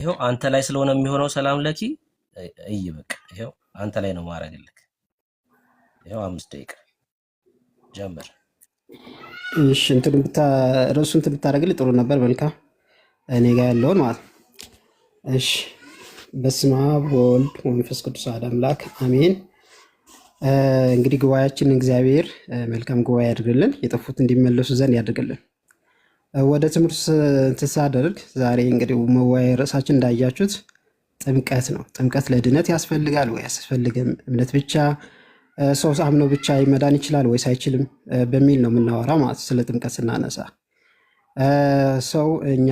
ይኸው አንተ ላይ ስለሆነ የሚሆነው ሰላም ለኪ እይ በቃ ይኸው አንተ ላይ ነው ማረግልክ። ይኸው 5 ደቂቃ ጀምር። እሺ ርዕሱን እንትን ብታደርግልኝ ጥሩ ነበር። መልካም እኔ ጋር ያለውን ማለት ነው። እሺ በስመ አብ ወወልድ ወመንፈስ ቅዱስ አሐዱ አምላክ አሜን። እንግዲህ ጉባኤያችን እግዚአብሔር መልካም ጉባኤ ያድርግልን፣ የጠፉት እንዲመለሱ ዘንድ ያድርግልን። ወደ ትምህርት ሳደርግ ዛሬ እንግዲህ መወያያ ርዕሳችን እንዳያችሁት ጥምቀት ነው። ጥምቀት ለድነት ያስፈልጋል ወይ አያስፈልግም? እምነት ብቻ ሰው አምኖ ብቻ ይመዳን ይችላል ወይስ አይችልም በሚል ነው የምናወራ ማለት። ስለ ጥምቀት ስናነሳ ሰው እኛ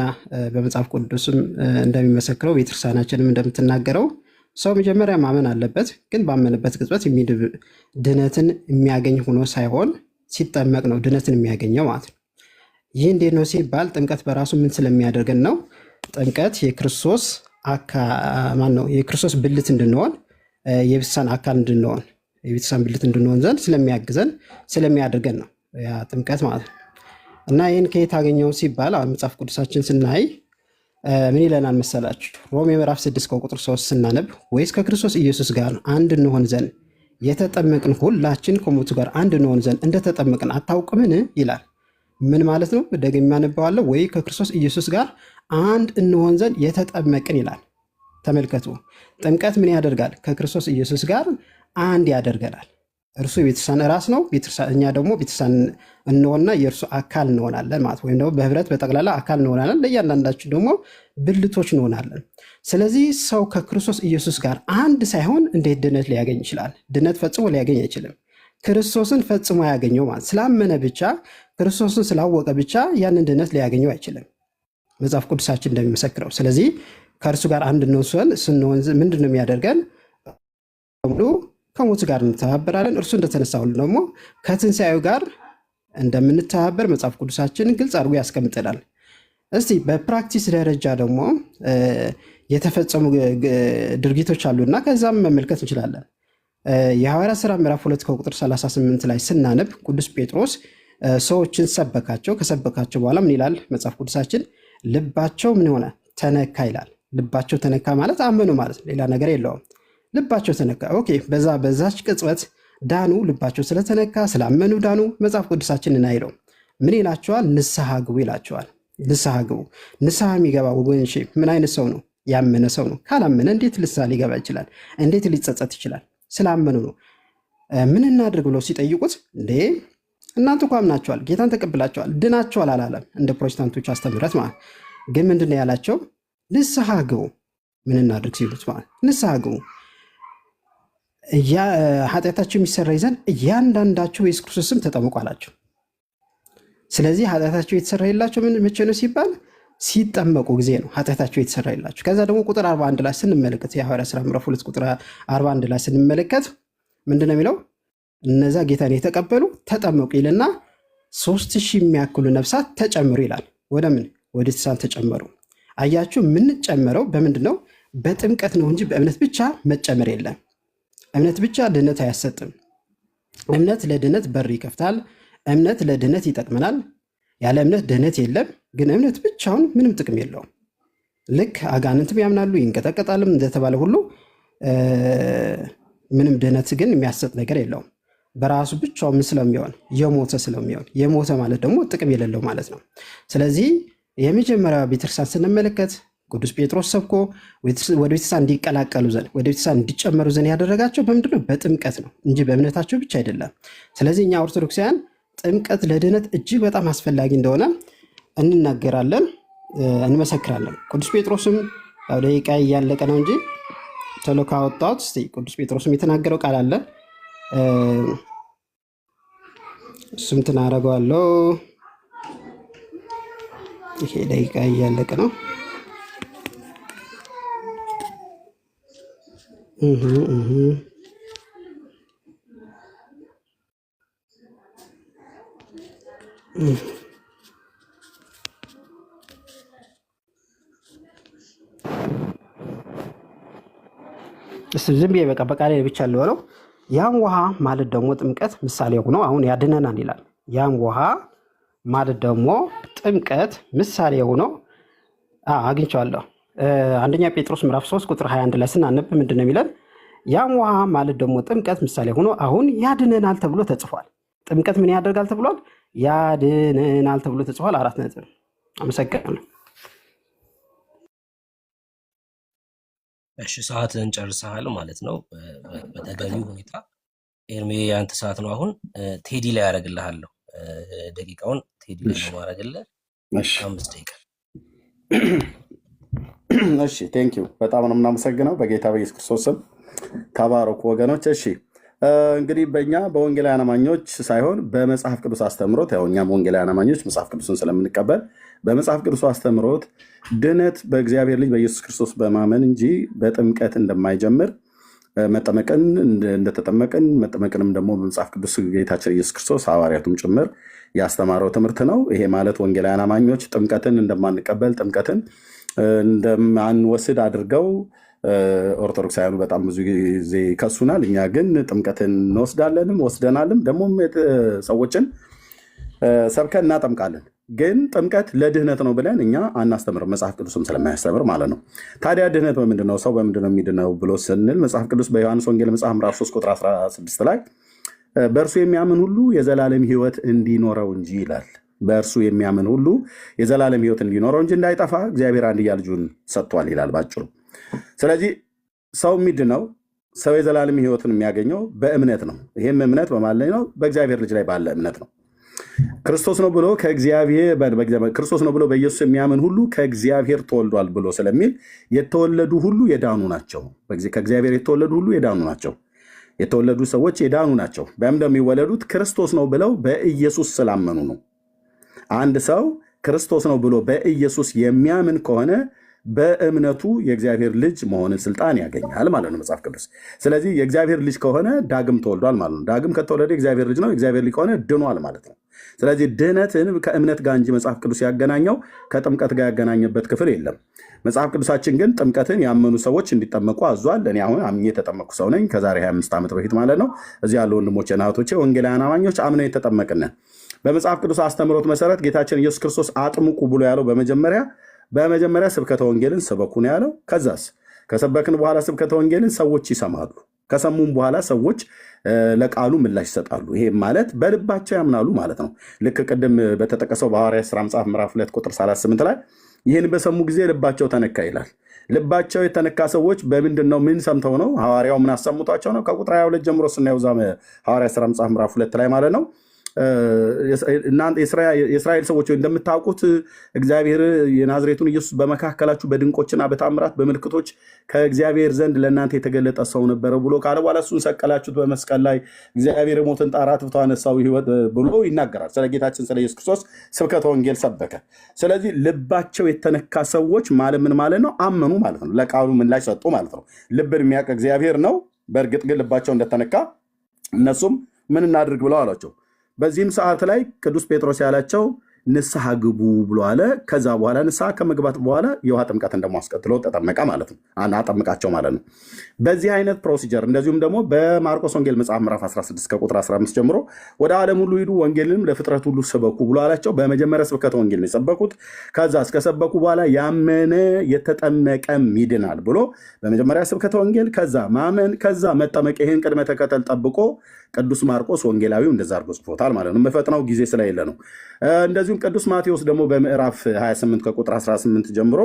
በመጽሐፍ ቅዱስም እንደሚመሰክረው ቤተክርስቲያናችንም እንደምትናገረው ሰው መጀመሪያ ማመን አለበት። ግን ባመነበት ቅጽበት ድነትን የሚያገኝ ሆኖ ሳይሆን ሲጠመቅ ነው ድነትን የሚያገኘው ማለት ነው። ይህ እንዴት ነው ሲባል ጥምቀት በራሱ ምን ስለሚያደርገን ነው? ጥምቀት የክርስቶስ የክርስቶስ ብልት እንድንሆን የቤተክርስቲያን አካል እንድንሆን የቤተክርስቲያን ብልት እንድንሆን ዘንድ ስለሚያግዘን ስለሚያደርገን ነው ያ ጥምቀት ማለት ነው። እና ይህን ከየት አገኘው ሲባል መጽሐፍ ቅዱሳችን ስናይ ምን ይለናል መሰላችሁ? ሮሜ ምዕራፍ 6 ከቁጥር 3 ስናነብ ወይስ ከክርስቶስ ኢየሱስ ጋር አንድ እንሆን ዘንድ የተጠመቅን ሁላችን ከሞቱ ጋር አንድ እንሆን ዘንድ እንደተጠመቅን አታውቅምን ይላል። ምን ማለት ነው? ደግሜ አነባዋለሁ። ወይ ከክርስቶስ ኢየሱስ ጋር አንድ እንሆን ዘንድ የተጠመቅን ይላል። ተመልከቱ፣ ጥምቀት ምን ያደርጋል? ከክርስቶስ ኢየሱስ ጋር አንድ ያደርገናል። እርሱ የቤተክርስቲያን ራስ ነው። እኛ ደግሞ ቤተክርስቲያን እንሆንና የእርሱ አካል እንሆናለን ማለት ወይም ደግሞ በህብረት በጠቅላላ አካል እንሆናለን። ለእያንዳንዳችን ደግሞ ብልቶች እንሆናለን። ስለዚህ ሰው ከክርስቶስ ኢየሱስ ጋር አንድ ሳይሆን እንዴት ድነት ሊያገኝ ይችላል? ድነት ፈጽሞ ሊያገኝ አይችልም። ክርስቶስን ፈጽሞ ያገኘው ማለት ስላመነ ብቻ ክርስቶስን ስላወቀ ብቻ ያንን ድነት ሊያገኘው አይችልም፣ መጽሐፍ ቅዱሳችን እንደሚመሰክረው። ስለዚህ ከእርሱ ጋር አንድ ስንሆን ምንድን ነው የሚያደርገን? ሙሉ ከሞት ጋር እንተባበራለን። እርሱ እንደተነሳ ሁሉ ደግሞ ከትንሣኤው ጋር እንደምንተባበር መጽሐፍ ቅዱሳችን ግልጽ አድርጎ ያስቀምጠናል። እስቲ በፕራክቲስ ደረጃ ደግሞ የተፈጸሙ ድርጊቶች አሉና ከዛም መመልከት እንችላለን። የሐዋርያት ሥራ ምዕራፍ 2 ከቁጥር 38 ላይ ስናነብ ቅዱስ ጴጥሮስ ሰዎችን ሰበካቸው። ከሰበካቸው በኋላ ምን ይላል መጽሐፍ ቅዱሳችን? ልባቸው ምን ሆነ? ተነካ ይላል። ልባቸው ተነካ ማለት አመኑ ማለት ነው፣ ሌላ ነገር የለውም። ልባቸው ተነካ። ኦኬ፣ በዛች ቅጽበት ዳኑ። ልባቸው ስለተነካ ስላመኑ ዳኑ። መጽሐፍ ቅዱሳችን አይለው ምን ይላቸዋል? ንስሐ ግቡ ይላቸዋል። ንስሐ ግቡ። ንስሐ የሚገባ ወገኖቼ ምን አይነት ሰው ነው? ያመነ ሰው ነው። ካላመነ እንዴት ንስሐ ሊገባ ይችላል? እንዴት ሊጸጸት ይችላል? ስላመኑ ነው። ምን እናድርግ ብለው ሲጠይቁት እንዴ እናንተ እኮ አምናችኋል፣ ጌታን ተቀብላችኋል፣ ድናችኋል አላለም። እንደ ፕሮቴስታንቶች አስተምህረት ማለት ግን ምንድን ነው ያላቸው? ንስሐ ግቡ። ምን እናድርግ ሲሉት ማለት ንስሐ ግቡ፣ ኃጢአታቸው የሚሰረይ ዘንድ እያንዳንዳቸው በኢየሱስ ክርስቶስ ስም ተጠመቁ አላቸው። ስለዚህ ኃጢአታቸው የተሰረየላቸው መቼ ነው ሲባል ሲጠመቁ ጊዜ ነው ኃጢአታቸው የተሰረየላቸው። ከዛ ደግሞ ቁጥር 41 ላይ ስንመለከት የሐዋርያት ሥራ ምዕራፍ 2 ቁጥር 41 ላይ ስንመለከት ምንድን ነው የሚለው? እነዛ ጌታን የተቀበሉ ተጠመቁ ይልና 3000 የሚያክሉ ነፍሳት ተጨምሩ ይላል። ወደ ምን? ወደ ቤተክርስቲያን ተጨመሩ። አያችሁ፣ የምንጨመረው በምንድን ነው? በጥምቀት ነው እንጂ በእምነት ብቻ መጨመር የለም። እምነት ብቻ ድነት አያሰጥም። እምነት ለድነት በር ይከፍታል። እምነት ለድነት ይጠቅመናል። ያለ እምነት ድነት የለም። ግን እምነት ብቻውን ምንም ጥቅም የለውም። ልክ አጋንንትም ያምናሉ ይንቀጠቀጣልም እንደተባለ ሁሉ ምንም ድነት ግን የሚያሰጥ ነገር የለውም። በራሱ ብቻው ምን ስለሚሆን? የሞተ ማለት ደግሞ ጥቅም የሌለው ማለት ነው። ስለዚህ የመጀመሪያ ቤተክርስቲያን ስንመለከት ቅዱስ ጴጥሮስ ሰብኮ ወደ ቤተክርስቲያን እንዲቀላቀሉ ዘንድ ወደ ቤተክርስቲያን እንዲጨመሩ ዘንድ ያደረጋቸው በምንድን ነው? በጥምቀት ነው እንጂ በእምነታቸው ብቻ አይደለም። ስለዚህ እኛ ኦርቶዶክሳውያን ጥምቀት ለድነት እጅግ በጣም አስፈላጊ እንደሆነ እንናገራለን፣ እንመሰክራለን። ቅዱስ ጴጥሮስም ያው ደቂቃ እያለቀ ነው እንጂ ቶሎ ካወጣሁት እስቲ ቅዱስ ጴጥሮስም የተናገረው ቃል አለ። እሱም ትናረገዋለሁ። ይሄ ደቂቃ እያለቀ ነው። ዝም ብዬ በቃ በቃ ላይ ብቻ ልበለው። ያም ውሃ ማለት ደግሞ ጥምቀት ምሳሌ ሆኖ አሁን ያድነናል ይላል። ያም ውሃ ማለት ደግሞ ጥምቀት ምሳሌ ሆኖ አግኝቼዋለሁ። አንደኛ ጴጥሮስ ምዕራፍ 3 ቁጥር 21 ላይ ስናነብ ምንድን ነው የሚለን? ያም ውሃ ማለት ደግሞ ጥምቀት ምሳሌ ሆኖ አሁን ያድነናል ተብሎ ተጽፏል። ጥምቀት ምን ያደርጋል ተብሏል? ያድነናል ተብሎ ተጽፏል። 4 ነጥብ። አመሰግናለሁ። እሺ ሰዓትን ጨርሰሃል ማለት ነው። በተገቢው ሁኔታ ኤርሜ ያንተ ሰዓት ነው። አሁን ቴዲ ላይ ያደርግልሃለሁ። ደቂቃውን ቴዲ ላይ ነው ማድረግልህ። 5 ደቂቃ። እሺ ቴንኪው። በጣም ነው የምናመሰግነው። በጌታ በኢየሱስ ክርስቶስ ስም ተባረኩ ወገኖች። እሺ እንግዲህ በእኛ በወንጌላውያን አማኞች ሳይሆን በመጽሐፍ ቅዱስ አስተምሮት፣ ያው እኛም ወንጌላውያን አማኞች መጽሐፍ ቅዱስን ስለምንቀበል በመጽሐፍ ቅዱስ አስተምሮት ድነት በእግዚአብሔር ልጅ በኢየሱስ ክርስቶስ በማመን እንጂ በጥምቀት እንደማይጀምር መጠመቅን እንደተጠመቅን መጠመቅንም ደግሞ በመጽሐፍ ቅዱስ ጌታችን ኢየሱስ ክርስቶስ ሐዋርያቱም ጭምር ያስተማረው ትምህርት ነው። ይሄ ማለት ወንጌላውያን አማኞች ጥምቀትን እንደማንቀበል ጥምቀትን እንደማንወስድ አድርገው ኦርቶዶክሳውያኑ በጣም ብዙ ጊዜ ይከሱናል። እኛ ግን ጥምቀትን እንወስዳለንም ወስደናልም ደግሞ ሰዎችን ሰብከን እናጠምቃለን። ግን ጥምቀት ለድህነት ነው ብለን እኛ አናስተምርም፣ መጽሐፍ ቅዱስም ስለማያስተምር ማለት ነው። ታዲያ ድህነት በምንድን ነው? ሰው በምንድን ነው የሚድነው ብሎ ስንል መጽሐፍ ቅዱስ በዮሐንስ ወንጌል መጽሐፍ ምዕራፍ 3 ቁጥር 16 ላይ በእርሱ የሚያምን ሁሉ የዘላለም ሕይወት እንዲኖረው እንጂ ይላል። በእርሱ የሚያምን ሁሉ የዘላለም ሕይወት እንዲኖረው እንጂ እንዳይጠፋ እግዚአብሔር አንድያ ልጁን ሰጥቷል ይላል ባጭሩ። ስለዚህ ሰው የሚድነው ሰው የዘላለም ሕይወትን የሚያገኘው በእምነት ነው። ይህም እምነት በማን ላይ ነው? በእግዚአብሔር ልጅ ላይ ባለ እምነት ነው። ክርስቶስ ነው ብሎ ክርስቶስ ነው ብሎ በኢየሱስ የሚያምን ሁሉ ከእግዚአብሔር ተወልዷል ብሎ ስለሚል የተወለዱ ሁሉ የዳኑ ናቸው። ከእግዚአብሔር የተወለዱ ሁሉ የዳኑ ናቸው። የተወለዱ ሰዎች የዳኑ ናቸው። በምን እንደሚወለዱት ክርስቶስ ነው ብለው በኢየሱስ ስላመኑ ነው። አንድ ሰው ክርስቶስ ነው ብሎ በኢየሱስ የሚያምን ከሆነ በእምነቱ የእግዚአብሔር ልጅ መሆንን ስልጣን ያገኛል ማለት ነው መጽሐፍ ቅዱስ። ስለዚህ የእግዚአብሔር ልጅ ከሆነ ዳግም ተወልዷል ማለት ነው። ዳግም ከተወለደ የእግዚአብሔር ልጅ ነው። የእግዚአብሔር ልጅ ከሆነ ድኗል ማለት ነው። ስለዚህ ድህነትን ከእምነት ጋር እንጂ መጽሐፍ ቅዱስ ያገናኘው ከጥምቀት ጋር ያገናኘበት ክፍል የለም። መጽሐፍ ቅዱሳችን ግን ጥምቀትን ያመኑ ሰዎች እንዲጠመቁ አዟል። እኔ አሁን አምኜ የተጠመቅኩ ሰው ነኝ፣ ከዛሬ 25 ዓመት በፊት ማለት ነው። እዚህ ያሉ ወንድሞቼ እና እህቶቼ ወንጌላውያን አማኞች አምነን የተጠመቅነን። በመጽሐፍ ቅዱስ አስተምሮት መሰረት ጌታችን ኢየሱስ ክርስቶስ አጥምቁ ብሎ ያለው በመጀመሪያ ስብከተ ወንጌልን ስበኩ ነው ያለው። ከዛስ ከሰበክን በኋላ ስብከተ ወንጌልን ሰዎች ይሰማሉ። ከሰሙም በኋላ ሰዎች ለቃሉ ምላሽ ይሰጣሉ። ይሄ ማለት በልባቸው ያምናሉ ማለት ነው። ልክ ቅድም በተጠቀሰው በሐዋርያት ሥራ መጽሐፍ ምዕራፍ 2 ቁጥር 38 ላይ ይህን በሰሙ ጊዜ ልባቸው ተነካ ይላል። ልባቸው የተነካ ሰዎች በምንድን ነው? ምን ሰምተው ነው? ሐዋርያው ምን አሰሙቷቸው ነው? ከቁጥር 22 ጀምሮ ስናየው ሐዋርያት ሥራ መጽሐፍ ምዕራፍ 2 ላይ ማለት ነው የእስራኤል ሰዎች እንደምታውቁት እግዚአብሔር የናዝሬቱን ኢየሱስ በመካከላችሁ በድንቆችና በታምራት በምልክቶች ከእግዚአብሔር ዘንድ ለእናንተ የተገለጠ ሰው ነበረ ብሎ ካለ በኋላ እሱን ሰቀላችሁት በመስቀል ላይ እግዚአብሔር የሞትን ጣር አጥፍቶ አነሳው ሕይወት ብሎ ይናገራል። ስለ ጌታችን ስለ ኢየሱስ ክርስቶስ ስብከተ ወንጌል ሰበከ። ስለዚህ ልባቸው የተነካ ሰዎች ማለት ምን ማለት ነው? አመኑ ማለት ነው። ለቃሉ ምላሽ ሰጡ ማለት ነው። ልብን የሚያውቅ እግዚአብሔር ነው። በእርግጥ ግን ልባቸው እንደተነካ እነሱም ምን እናድርግ ብለው አሏቸው። በዚህም ሰዓት ላይ ቅዱስ ጴጥሮስ ያላቸው ንስሐ ግቡ ብሎ አለ። ከዛ በኋላ ንስሐ ከመግባት በኋላ የውሃ ጥምቀትን ደግሞ አስቀጥሎ ተጠመቀ ማለት ነው። አጠምቃቸው ማለት ነው። በዚህ አይነት ፕሮሲጀር እንደዚሁም ደግሞ በማርቆስ ወንጌል መጽሐፍ ምዕራፍ 16 ከቁጥር 15 ጀምሮ ወደ ዓለም ሁሉ ሂዱ ወንጌልንም ለፍጥረት ሁሉ ስበኩ ብሎ አላቸው። በመጀመሪያ ስብከተ ወንጌል ነው የሰበኩት። ከዛ እስከሰበኩ በኋላ ያመነ የተጠመቀም ይድናል ብሎ በመጀመሪያ ስብከተ ወንጌል፣ ከዛ ማመን፣ ከዛ መጠመቅ፣ ይህን ቅድመ ተከተል ጠብቆ ቅዱስ ማርቆስ ወንጌላዊው እንደዛ አድርጎ ጽፎታል ማለት ነው። የምፈጥነው ጊዜ ስለሌለ ነው። እንደዚሁም ቅዱስ ማቴዎስ ደግሞ በምዕራፍ 28 ከቁጥር 18 ጀምሮ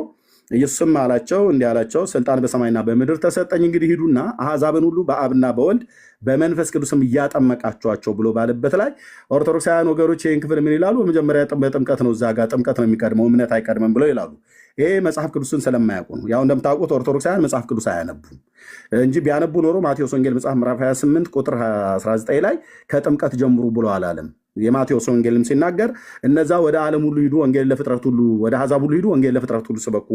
ኢየሱስም አላቸው እንዲህ አላቸው፣ ስልጣን በሰማይና በምድር ተሰጠኝ፣ እንግዲህ ሂዱና አሕዛብን ሁሉ በአብና በወልድ በመንፈስ ቅዱስም እያጠመቃቸዋቸው ብሎ ባለበት ላይ ኦርቶዶክሳውያን ወገኖች ይህን ክፍል ምን ይላሉ? በመጀመሪያ በጥምቀት ነው፣ እዛ ጋር ጥምቀት ነው የሚቀድመው፣ እምነት አይቀድምም ብለው ይላሉ። ይሄ መጽሐፍ ቅዱስን ስለማያውቁ ነው። ያው እንደምታውቁት ኦርቶዶክሳውያን መጽሐፍ ቅዱስ አያነቡም እንጂ ቢያነቡ ኖሮ ማቴዎስ ወንጌል መጽሐፍ ምዕራፍ 28 ቁጥር 19 ላይ ከጥምቀት ጀምሩ ብሎ አላለም። የማቴዎስ ወንጌልም ሲናገር እነዛ ወደ ዓለም ሁሉ ሂዱ ወንጌል ለፍጥረት ሁሉ ወደ አሕዛብ ሁሉ ሂዱ ወንጌል ለፍጥረት ሁሉ ስበኩ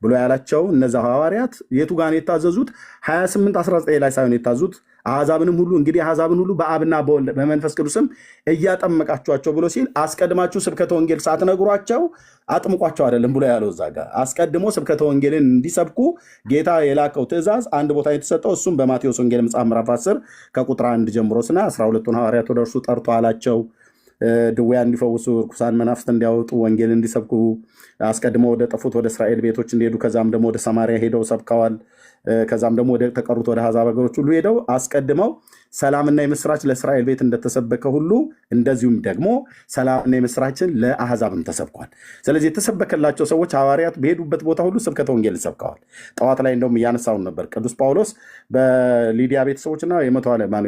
ብሎ ያላቸው እነዛ ሐዋርያት የቱ ጋር የታዘዙት? 28 19 ላይ ሳይሆን የታዙት አሕዛብንም ሁሉ እንግዲህ አሕዛብን ሁሉ በአብና በወልድ በመንፈስ ቅዱስም እያጠመቃቸዋቸው ብሎ ሲል አስቀድማችሁ ስብከተ ወንጌል ሳትነግሯቸው አጥምቋቸው አይደለም ብሎ ያለው። እዛ ጋር አስቀድሞ ስብከተ ወንጌልን እንዲሰብኩ ጌታ የላከው ትእዛዝ አንድ ቦታ የተሰጠው እሱም በማቴዎስ ወንጌል መጽሐፍ ምዕራፍ 10 ከቁጥር 1 ጀምሮ ስና 12ቱን ሐዋርያት ወደ እርሱ ጠርቶ አላቸው ድውያን እንዲፈውሱ፣ ርኩሳን መናፍስት እንዲያወጡ፣ ወንጌል እንዲሰብኩ አስቀድመው ወደ ጠፉት ወደ እስራኤል ቤቶች እንዲሄዱ ከዛም ደግሞ ወደ ሰማርያ ሄደው ሰብከዋል። ከዛም ደግሞ ወደ ተቀሩት ወደ አሕዛብ ሀገሮች ሁሉ ሄደው አስቀድመው ሰላምና የምስራች ለእስራኤል ቤት እንደተሰበከ ሁሉ እንደዚሁም ደግሞ ሰላምና የምስራችን ለአሕዛብም ተሰብኳል። ስለዚህ የተሰበከላቸው ሰዎች ሐዋርያት በሄዱበት ቦታ ሁሉ ስብከተ ወንጌል ሰብከዋል። ጠዋት ላይ እንደውም እያነሳውን ነበር። ቅዱስ ጳውሎስ በሊዲያ ቤተሰቦችና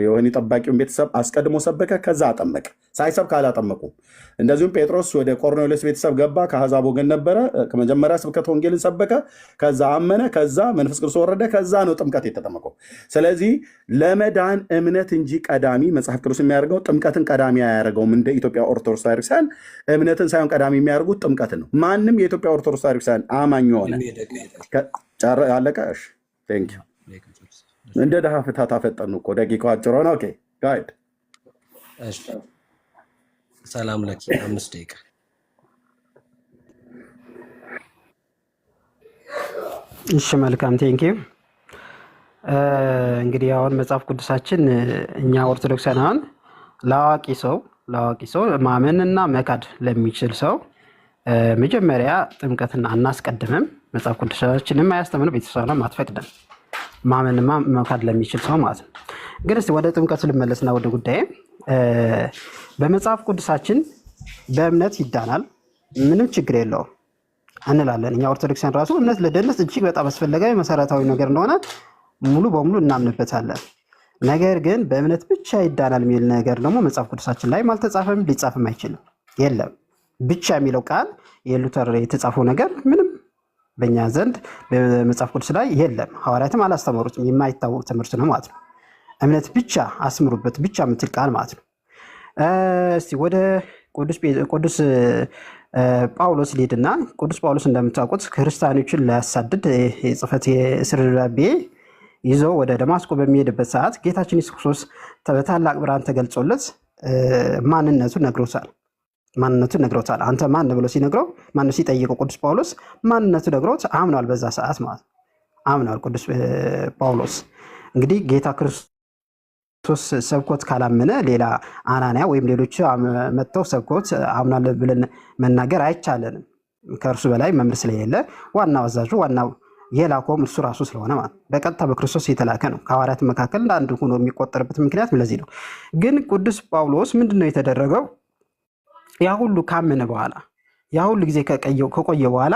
የወህኒ ጠባቂውን ቤተሰብ አስቀድሞ ሰበከ፣ ከዛ አጠመቀ። ሳይሰብክ አላጠመቁም። እንደዚሁም ጴጥሮስ ወደ ቆርኔሌዎስ ቤተሰብ ገባ፣ ከአሕዛብ ወገን ነበረ። ከመጀመሪያ ስብከተ ወንጌልን ሰበከ፣ ከዛ አመነ፣ ከዛ መንፈስ ቅዱስ ወረደ፣ ከዛ ነው ጥምቀት የተጠመቀው። ስለዚህ ለመዳን እምነት እንጂ ቀዳሚ መጽሐፍ ቅዱስ የሚያደርገው ጥምቀትን ቀዳሚ አያደርገውም። እንደ ኢትዮጵያ ኦርቶዶክስ ቤተክርስቲያን እምነትን ሳይሆን ቀዳሚ የሚያደርጉት ጥምቀትን ነው። ማንም የኢትዮጵያ ኦርቶዶክስ ቤተክርስቲያን አማኝ ሆነ አለቀ። እንደ ደሃ ፍታት አፈጠኑ እኮ ደቂቃው አጭር ሆነ። ኦኬ ጋይድ ሰላም ለኪ 5 ደቂቃ። እሺ መልካም ቴንኪው። እንግዲህ አሁን መጽሐፍ ቅዱሳችን እኛ ኦርቶዶክሳውያን ለአዋቂ ሰው ማመንና መካድ ለሚችል ሰው መጀመሪያ ጥምቀትና አናስቀድምም። መጽሐፍ ቅዱሳችንም አያስተምርም፣ ቤተክርስቲያንም አትፈቅድም። ማመንና መካድ ለሚችል ሰው ማለት ነው። ግን እስቲ ወደ ጥምቀቱ ልመለስና ወደ ጉዳይ በመጽሐፍ ቅዱሳችን በእምነት ይዳናል፣ ምንም ችግር የለውም እንላለን። እኛ ኦርቶዶክሳውያን ራሱ እምነት ለደህንነት እጅግ በጣም አስፈላጊ መሰረታዊ ነገር እንደሆነ ሙሉ በሙሉ እናምንበታለን። ነገር ግን በእምነት ብቻ ይዳናል የሚል ነገር ደግሞ መጽሐፍ ቅዱሳችን ላይ አልተጻፈም፣ ሊጻፍም አይችልም። የለም ብቻ የሚለው ቃል የሉተር የተጻፈው ነገር ምንም በእኛ ዘንድ በመጽሐፍ ቅዱስ ላይ የለም። ሐዋርያትም አላስተማሩትም። የማይታወቅ ትምህርት ነው ማለት ነው። እምነት ብቻ አስምሩበት ብቻ የምትል ቃል ማለት ነው። እስቲ ወደ ቅዱስ ጳውሎስ ሊሄድና ቅዱስ ጳውሎስ እንደምታውቁት ክርስቲያኖችን ሊያሳድድ የጽሕፈት የእስር ደብዳቤ ይዞ ወደ ደማስቆ በሚሄድበት ሰዓት ጌታችን ኢየሱስ ክርስቶስ በታላቅ ብርሃን ተገልጾለት ማንነቱን ነግሮታል። አንተ ማን ብሎ ሲነግረው ማን ሲጠይቀው ቅዱስ ጳውሎስ ማንነቱ ነግሮት አምኗል። በዛ ሰዓት ማለት አምኗል ቅዱስ ጳውሎስ። እንግዲህ ጌታ ክርስቶስ ሰብኮት ካላመነ ሌላ አናንያ ወይም ሌሎች መጥተው ሰብኮት አምኗል ብለን መናገር አይቻለንም። ከእርሱ በላይ መምህር ስለሌለ ዋናው አዛዡ ዋናው የላከውም እርሱ ራሱ ስለሆነ ማለት በቀጥታ በክርስቶስ የተላከ ነው። ከሐዋርያት መካከል አንዱ ሆኖ የሚቆጠርበት ምክንያት ለዚህ ነው። ግን ቅዱስ ጳውሎስ ምንድነው የተደረገው? ያ ሁሉ ካመነ በኋላ ያ ሁሉ ጊዜ ከቆየ በኋላ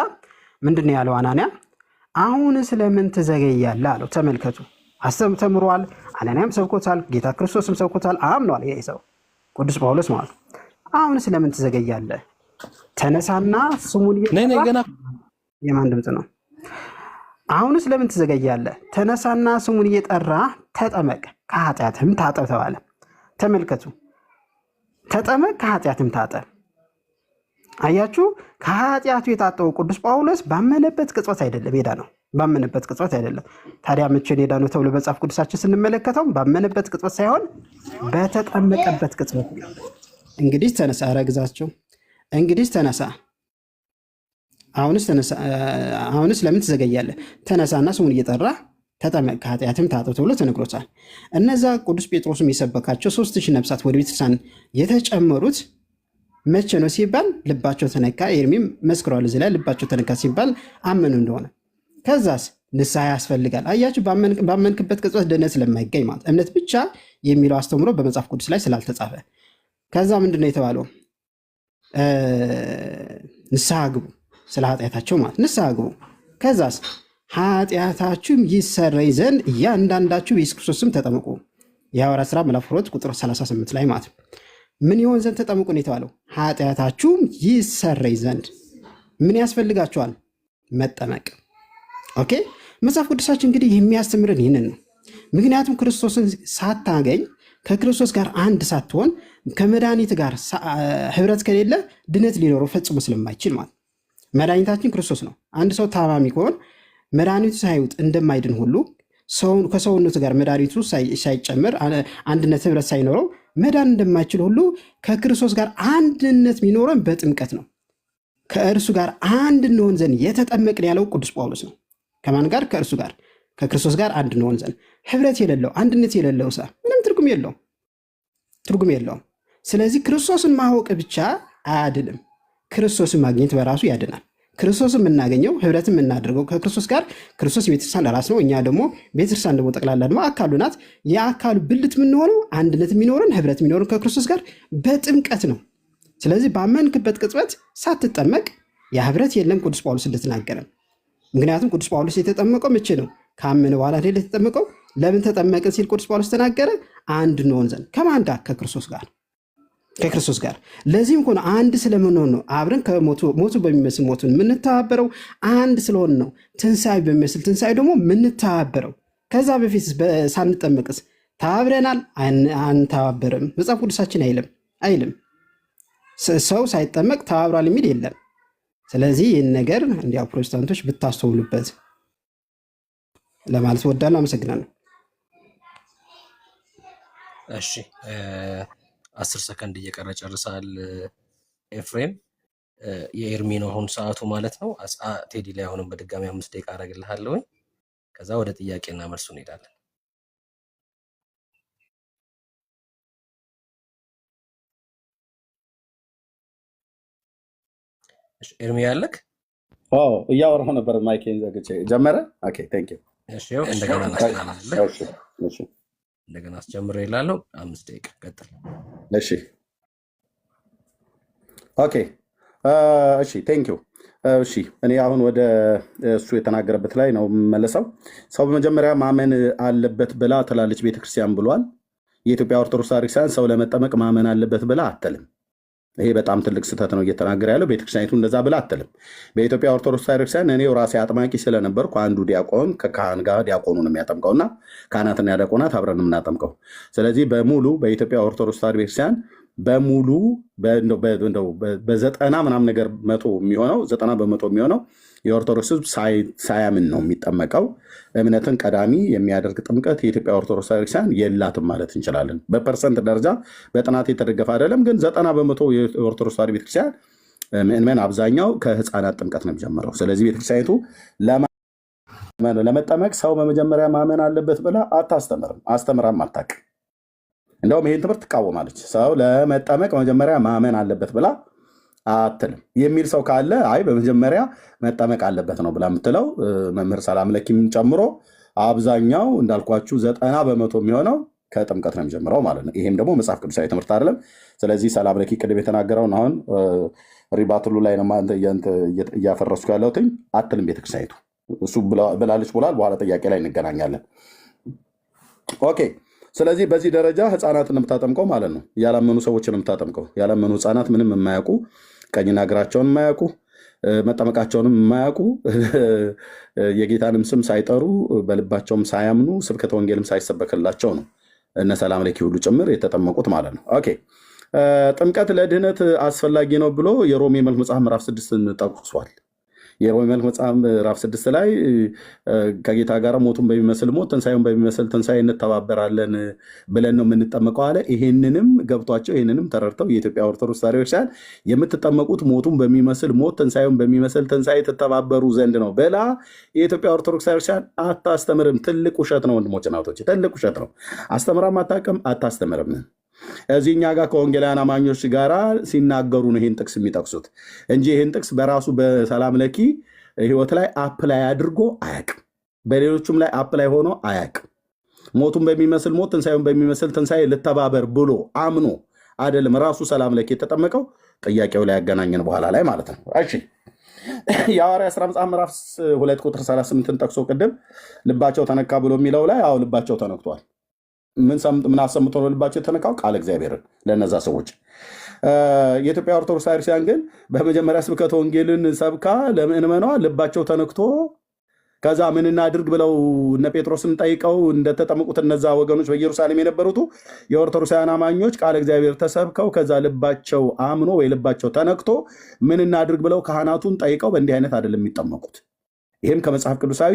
ምንድነው ያለው? አናንያ አሁን ስለምን ትዘገያለህ አለው። ተመልከቱ፣ ተምሯል። አናንያም ሰብኮታል፣ ጌታ ክርስቶስም ሰብኮታል፣ አምኗል። ይሄ ሰው ቅዱስ ጳውሎስ ማለት አሁን ስለምን ትዘገያለህ? ተነሳና ስሙን የማን ድምፅ ነው? አሁን ስለምን ትዘገያለህ? ተነሳና ስሙን እየጠራ ተጠመቅ፣ ከኃጢአትህም ታጠብ ተባለ። ተመልከቱ፣ ተጠመቅ፣ ከኃጢአትህም ታጠብ። አያችሁ፣ ከኃጢአቱ የታጠበው ቅዱስ ጳውሎስ ባመነበት ቅጽበት አይደለም ሄዳ ነው። ባመነበት ቅጽበት አይደለም። ታዲያ መቼን ሄዳ ነው ተብሎ መጽሐፍ ቅዱሳችን ስንመለከተው ባመነበት ቅጽበት ሳይሆን በተጠመቀበት ቅጽበት። እንግዲህ ተነሳ፣ ረግዛቸው፣ እንግዲህ ተነሳ፣ አሁንስ ለምን ትዘገያለህ? ተነሳና ስሙን እየጠራ ተጠመቅ፣ ከኃጢአትም ታጠብ ተብሎ ተነግሮታል። እነዛ ቅዱስ ጴጥሮስም የሰበካቸው 3000 ነፍሳት ወደ ቤተክርስቲያን የተጨመሩት መቼ ነው ሲባል ልባቸው ተነካ። ኤርሚም መስክሯል እዚህ ላይ ልባቸው ተነካ ሲባል አመኑ እንደሆነ። ከዛስ ንስሐ ያስፈልጋል። አያችሁ፣ ባመንክበት ቅጽበት ድነት ስለማይገኝ ማለት እምነት ብቻ የሚለው አስተምሮ በመጽሐፍ ቅዱስ ላይ ስላልተጻፈ። ከዛ ምንድን ነው የተባለው? ንስሐ ግቡ፣ ስለ ኃጢአታቸው ማለት ንስሐ ግቡ። ከዛስ ኃጢአታችሁም ይሰረይ ዘንድ እያንዳንዳችሁ በኢየሱስ ክርስቶስ ስም ተጠመቁ። የሐዋርያት ሥራ ምዕራፍ 2 ቁጥር 38 ላይ ማለት ምን ይሆን ዘንድ ተጠመቁ ነው የተባለው? ኃጢአታችሁም ይሰረይ ዘንድ ምን ያስፈልጋችኋል? መጠመቅ። ኦኬ። መጽሐፍ ቅዱሳችን እንግዲህ የሚያስተምረን ይህንን ነው። ምክንያቱም ክርስቶስን ሳታገኝ ከክርስቶስ ጋር አንድ ሳትሆን ከመድኃኒት ጋር ህብረት ከሌለ ድነት ሊኖረው ፈጽሞ ስለማይችል ማለት መድኃኒታችን ክርስቶስ ነው። አንድ ሰው ታማሚ ከሆን መድኃኒቱ ሳይውጥ እንደማይድን ሁሉ ከሰውነቱ ጋር መድኃኒቱ ሳይጨምር አንድነት ህብረት ሳይኖረው መዳን እንደማይችል ሁሉ ከክርስቶስ ጋር አንድነት የሚኖረን በጥምቀት ነው። ከእርሱ ጋር አንድ እንሆን ዘንድ የተጠመቅን ያለው ቅዱስ ጳውሎስ ነው። ከማን ጋር? ከእርሱ ጋር፣ ከክርስቶስ ጋር አንድ እንሆን ዘንድ። ህብረት የሌለው አንድነት የሌለው ምንም ትርጉም የለውም። ስለዚህ ክርስቶስን ማወቅ ብቻ አያድንም። ክርስቶስን ማግኘት በራሱ ያድናል። ክርስቶስን የምናገኘው ህብረትን የምናደርገው ከክርስቶስ ጋር፣ ክርስቶስ የቤተክርስቲያን ራስ ነው። እኛ ደግሞ ቤተክርስቲያን ደግሞ ጠቅላላ ደግሞ አካሉ ናት። የአካሉ ብልት የምንሆነው አንድነት የሚኖረን ህብረት የሚኖረን ከክርስቶስ ጋር በጥምቀት ነው። ስለዚህ ባመንክበት ቅጽበት ሳትጠመቅ ያ ህብረት የለም ቅዱስ ጳውሎስ እንደተናገረን። ምክንያቱም ቅዱስ ጳውሎስ የተጠመቀው መቼ ነው? ካመነ በኋላ አይደል የተጠመቀው? ለምን ተጠመቅን ሲል ቅዱስ ጳውሎስ ተናገረ? አንድ እንሆን ዘንድ። ከማን ጋር? ከክርስቶስ ጋር። ለዚህም ሆነ አንድ ስለምንሆን ነው አብረን ሞቱ በሚመስል ሞቱን የምንተባበረው። አንድ ስለሆን ነው ትንሣኤ በሚመስል ትንሣኤ ደግሞ የምንተባበረው። ከዛ በፊት ሳንጠመቅስ ተባብረናል? አንተባበርም። መጽሐፍ ቅዱሳችን አይልም። ሰው ሳይጠመቅ ተባብሯል የሚል የለም። ስለዚህ ይህን ነገር እንዲያው ፕሮቴስታንቶች ብታስተውሉበት ለማለት ወዳለሁ። አመሰግናለሁ። እሺ 10 ሰከንድ እየቀረ ጨርሳል። ኤፍሬም የኤርሚ ነው አሁን ሰዓቱ ማለት ነው። ቴዲ ላይ አሁንም በድጋሚ 5 ደቂቃ አደርግልሃለሁ። ከዛ ወደ ጥያቄና መልሱ እንሄዳለን። እሺ ኤርሚ ያለክ? አዎ እያወራሁ ነበር። ማይኬን ዘግቼ ጀመረ። ኦኬ ቴንክ ዩ። እሺ ያው እንደገና እናስተላልፋለን። እሺ እንደገና አስጀምሬ እላለሁ። 5 ደቂቃ ቀጥል። እሺ ኦኬ እሺ ቴንክ ዩ። እሺ እኔ አሁን ወደ እሱ የተናገረበት ላይ ነው የምመለሰው። ሰው በመጀመሪያ ማመን አለበት ብላ ትላለች ቤተክርስቲያን ብሏል። የኢትዮጵያ ኦርቶዶክስ ቤተክርስቲያን ሰው ለመጠመቅ ማመን አለበት ብላ አትልም። ይሄ በጣም ትልቅ ስህተት ነው እየተናገረ ያለው። ቤተክርስቲያኒቱ እንደዛ ብላ አትልም። በኢትዮጵያ ኦርቶዶክስ ቤተክርስቲያን እኔው ራሴ አጥማቂ ስለነበርኩ አንዱ ዲያቆን ከካህን ጋር ዲያቆኑን የሚያጠምቀውና ካህናትና ዲያቆናት አብረን የምናጠምቀው። ስለዚህ በሙሉ በኢትዮጵያ ኦርቶዶክስ ቤተክርስቲያን በሙሉ በዘጠና ምናምን ነገር መቶ የሚሆነው 90 በመቶ የሚሆነው የኦርቶዶክስ ሕዝብ ሳያምን ነው የሚጠመቀው። እምነትን ቀዳሚ የሚያደርግ ጥምቀት የኢትዮጵያ ኦርቶዶክስ ቤተክርስቲያን የላትም ማለት እንችላለን። በፐርሰንት ደረጃ በጥናት የተደገፈ አይደለም፣ ግን 90 በመቶ የኦርቶዶክስ ቤተክርስቲያን ምዕመን አብዛኛው ከህፃናት ጥምቀት ነው የሚጀምረው። ስለዚህ ቤተክርስቲያኒቱ ለመጠመቅ ሰው በመጀመሪያ ማመን አለበት ብላ አስተምራም አታውቅም። እንደውም ይህን ትምህርት ትቃወማለች። ሰው ለመጠመቅ መጀመሪያ ማመን አለበት ብላ አትልም የሚል ሰው ካለ አይ በመጀመሪያ መጠመቅ አለበት ነው ብላ የምትለው መምህር ሰላም ለኪም ጨምሮ አብዛኛው እንዳልኳችሁ 90 በመቶ የሚሆነው ከጥምቀት ነው የሚጀምረው ማለት ነው። ይሄም ደግሞ መጽሐፍ ቅዱሳዊ ትምህርት አይደለም። ስለዚህ ሰላም ለኪ ቅድም የተናገረውን አሁን ሪባትሉ ላይ ነው እያፈረስኩ ያለሁትኝ አትልም ቤተክርስቲያኒቱ። እሱ ብላለች ብሏል። በኋላ ጥያቄ ላይ እንገናኛለን። ኦኬ ስለዚህ በዚህ ደረጃ ህፃናትን የምታጠምቀው ማለት ነው። ያላመኑ ሰዎችን የምታጠምቀው ያላመኑ ህፃናት ምንም የማያውቁ ቀኝና እግራቸውን የማያውቁ መጠመቃቸውንም የማያውቁ የጌታንም ስም ሳይጠሩ በልባቸውም ሳያምኑ ስብከተ ወንጌልም ሳይሰበክላቸው ነው እነ ሰላም ለኪ ሁሉ ጭምር የተጠመቁት ማለት ነው። ኦኬ ጥምቀት ለድህነት አስፈላጊ ነው ብሎ የሮሜ መልእክት መጽሐፍ ምዕራፍ 6 ጠቅሷል። የሮሜ መልእክት መጽሐፍ ምዕራፍ 6 ላይ ከጌታ ጋር ሞቱን በሚመስል ሞት ትንሣኤውን በሚመስል ትንሣኤ እንተባበራለን ብለን ነው የምንጠመቀው አለ። ይሄንንም ገብቷቸው ይሄንንም ተረድተው የኢትዮጵያ ኦርቶዶክስ ቤተክርስቲያን የምትጠመቁት ሞቱን በሚመስል ሞት ትንሣኤውን በሚመስል ትንሣኤ ትተባበሩ ዘንድ ነው ብላ የኢትዮጵያ ኦርቶዶክስ ቤተክርስቲያን አታስተምርም። ትልቅ ውሸት ነው ወንድሞች እናቶች፣ ትልቅ ውሸት ነው። አስተምራም አታውቅም፣ አታስተምርም። እዚህ እኛ ጋር ከወንጌላውያን አማኞች ጋር ሲናገሩ ነው ይህን ጥቅስ የሚጠቅሱት እንጂ ይህን ጥቅስ በራሱ በሰላም ለኪ ህይወት ላይ አፕላይ አድርጎ አያውቅም። በሌሎቹም ላይ አፕላይ ሆኖ አያውቅም። ሞቱን በሚመስል ሞት ትንሣኤውን በሚመስል ትንሣኤ ልተባበር ብሎ አምኖ አይደለም ራሱ ሰላም ለኪ የተጠመቀው። ጥያቄው ላይ ያገናኘን በኋላ ላይ ማለት ነው። እሺ የሐዋርያት ሥራ መጽሐፍ ምዕራፍ 2 ቁጥር 38 ጠቅሶ ቅድም ልባቸው ተነካ ብሎ የሚለው ላይ አዎ ልባቸው ተነክቷል። ምን አሰምቶ ነው ልባቸው የተነካው? ቃል እግዚአብሔርን ለነዛ ሰዎች። የኢትዮጵያ ኦርቶዶክስ ቤተክርስቲያን ግን በመጀመሪያ ስብከተ ወንጌልን ሰብካ ለምእመኗ ልባቸው ተነክቶ ከዛ ምን እናድርግ ብለው እነ ጴጥሮስን ጠይቀው እንደተጠመቁት እነዛ ወገኖች በኢየሩሳሌም የነበሩት የኦርቶዶክሳውያን አማኞች ቃል እግዚአብሔር ተሰብከው ከዛ ልባቸው አምኖ ወይ ልባቸው ተነክቶ ምን እናድርግ ብለው ካህናቱን ጠይቀው በእንዲህ አይነት አይደለም የሚጠመቁት። ይህም ከመጽሐፍ ቅዱሳዊ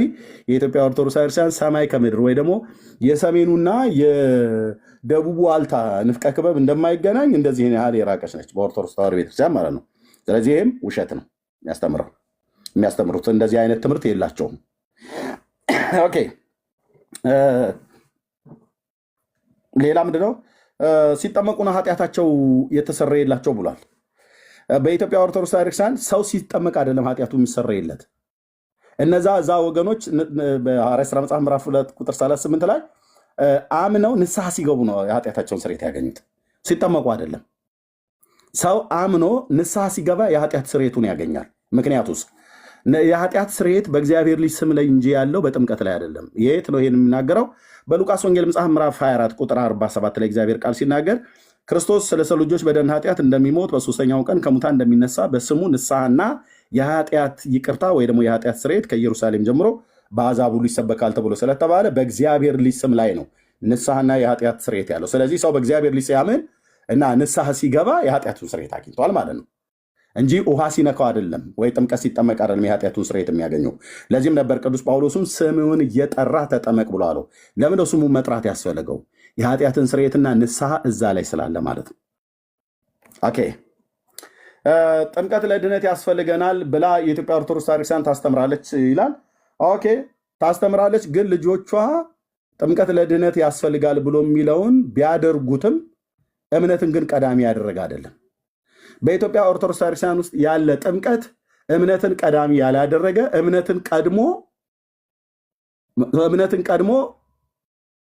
የኢትዮጵያ ኦርቶዶክስ ቤተክርስቲያን ሰማይ ከምድር ወይ ደግሞ የሰሜኑና የደቡቡ ዋልታ ንፍቀ ክበብ እንደማይገናኝ እንደዚህ ያህል የራቀች ነች በኦርቶዶክስ ተዋሕዶ ቤተክርስቲያን ማለት ነው። ስለዚህ ይህም ውሸት ነው የሚያስተምሩት እንደዚህ አይነት ትምህርት የላቸውም። ኦኬ ሌላ ምንድነው? ሲጠመቁና ኃጢአታቸው የተሰረየላቸው ብሏል። በኢትዮጵያ ኦርቶዶክስ ቤተክርስቲያን ሰው ሲጠመቅ አይደለም ኃጢአቱ የሚሰረይለት። እዛ ወገኖች በሐዋርያት ሥራ መጽሐፍ ምዕራፍ 2 ቁጥር 38 ላይ አምነው ንስሐ ሲገቡ ነው የኃጢአታቸውን ስርየት ያገኙት፣ ሲጠመቁ አይደለም። ሰው አምኖ ንስሐ ሲገባ የኃጢአት ስርየቱን ያገኛል። ምክንያቱስ የኃጢአት ስርየት በእግዚአብሔር ልጅ ስም ላይ እንጂ ያለው በጥምቀት ላይ አይደለም። የት ነው ይሄን የሚናገረው? በሉቃስ ወንጌል መጽሐፍ ምዕራፍ 24 ቁጥር 47 ላይ እግዚአብሔር ቃል ሲናገር ክርስቶስ ስለ ሰው ልጆች በደን ኃጢአት እንደሚሞት በሶስተኛው ቀን ከሙታን እንደሚነሳ በስሙ ንስሐና የኃጢአት ይቅርታ ወይ ደግሞ የኃጢአት ስርየት ከኢየሩሳሌም ጀምሮ በአሕዛብ ሁሉ ይሰበካል ተብሎ ስለተባለ በእግዚአብሔር ልጅ ስም ላይ ነው ንስሐና የኃጢአት ስርየት ያለው። ስለዚህ ሰው በእግዚአብሔር ልጅ ሲያምን እና ንስሐ ሲገባ የኃጢአቱን ስርየት አግኝቷል ማለት ነው እንጂ ውሃ ሲነካው አይደለም፣ ወይ ጥምቀት ሲጠመቅ አይደለም የኃጢአቱን ስርየት የሚያገኘው። ለዚህም ነበር ቅዱስ ጳውሎስም ስምውን እየጠራ ተጠመቅ ብሎ አለው። ለምን ነው ስሙን መጥራት ያስፈለገው? የኃጢአትን ስርየትና ንስሐ እዛ ላይ ስላለ ማለት ነው። ኦኬ ጥምቀት ለድነት ያስፈልገናል ብላ የኢትዮጵያ ኦርቶዶክስ ቤተክርስቲያን ታስተምራለች ይላል። ኦኬ ታስተምራለች፣ ግን ልጆቿ ጥምቀት ለድነት ያስፈልጋል ብሎ የሚለውን ቢያደርጉትም እምነትን ግን ቀዳሚ ያደረገ አይደለም። በኢትዮጵያ ኦርቶዶክስ ቤተክርስቲያን ውስጥ ያለ ጥምቀት እምነትን ቀዳሚ ያላደረገ፣ እምነትን ቀድሞ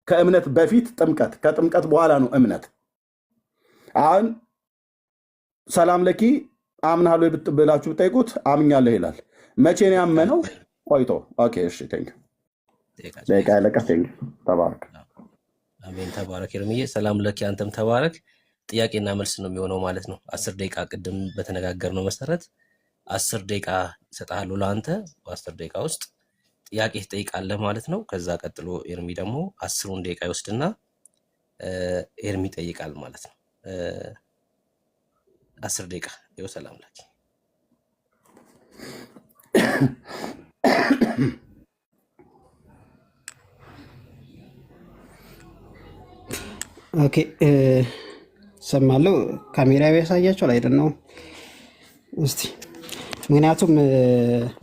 ከእምነት በፊት ጥምቀት፣ ከጥምቀት በኋላ ነው እምነት። አሁን ሰላም ለኪ አምናለሁ ብላችሁ ብጠይቁት አምኛለሁ ይላል። መቼ ነው ያመነው? ቆይቶ። ኦኬ እሺ፣ ቴንክ ደቂቃ ያለቀ። ቴንክ ተባረክ። አሜን። ተባረክ ኤርሚዬ። ሰላም ለኪ አንተም ተባረክ። ጥያቄና መልስ ነው የሚሆነው ማለት ነው። 10 ደቂቃ ቅድም በተነጋገርነው መሰረት 10 ደቂቃ እሰጥሃለሁ ለአንተ። በ10 ደቂቃ ውስጥ ጥያቄ ትጠይቃለህ ማለት ነው። ከዛ ቀጥሎ ኤርሚ ደግሞ 10 ደቂቃ ይወስድና ኤርሚ ይጠይቃል ማለት ነው። 10 ደቂቃ ይኸው። ሰላም ለኪ። ኦኬ ሰማለሁ። ካሜራ ያሳያቸው ላይ ነው እስቲ። ምክንያቱም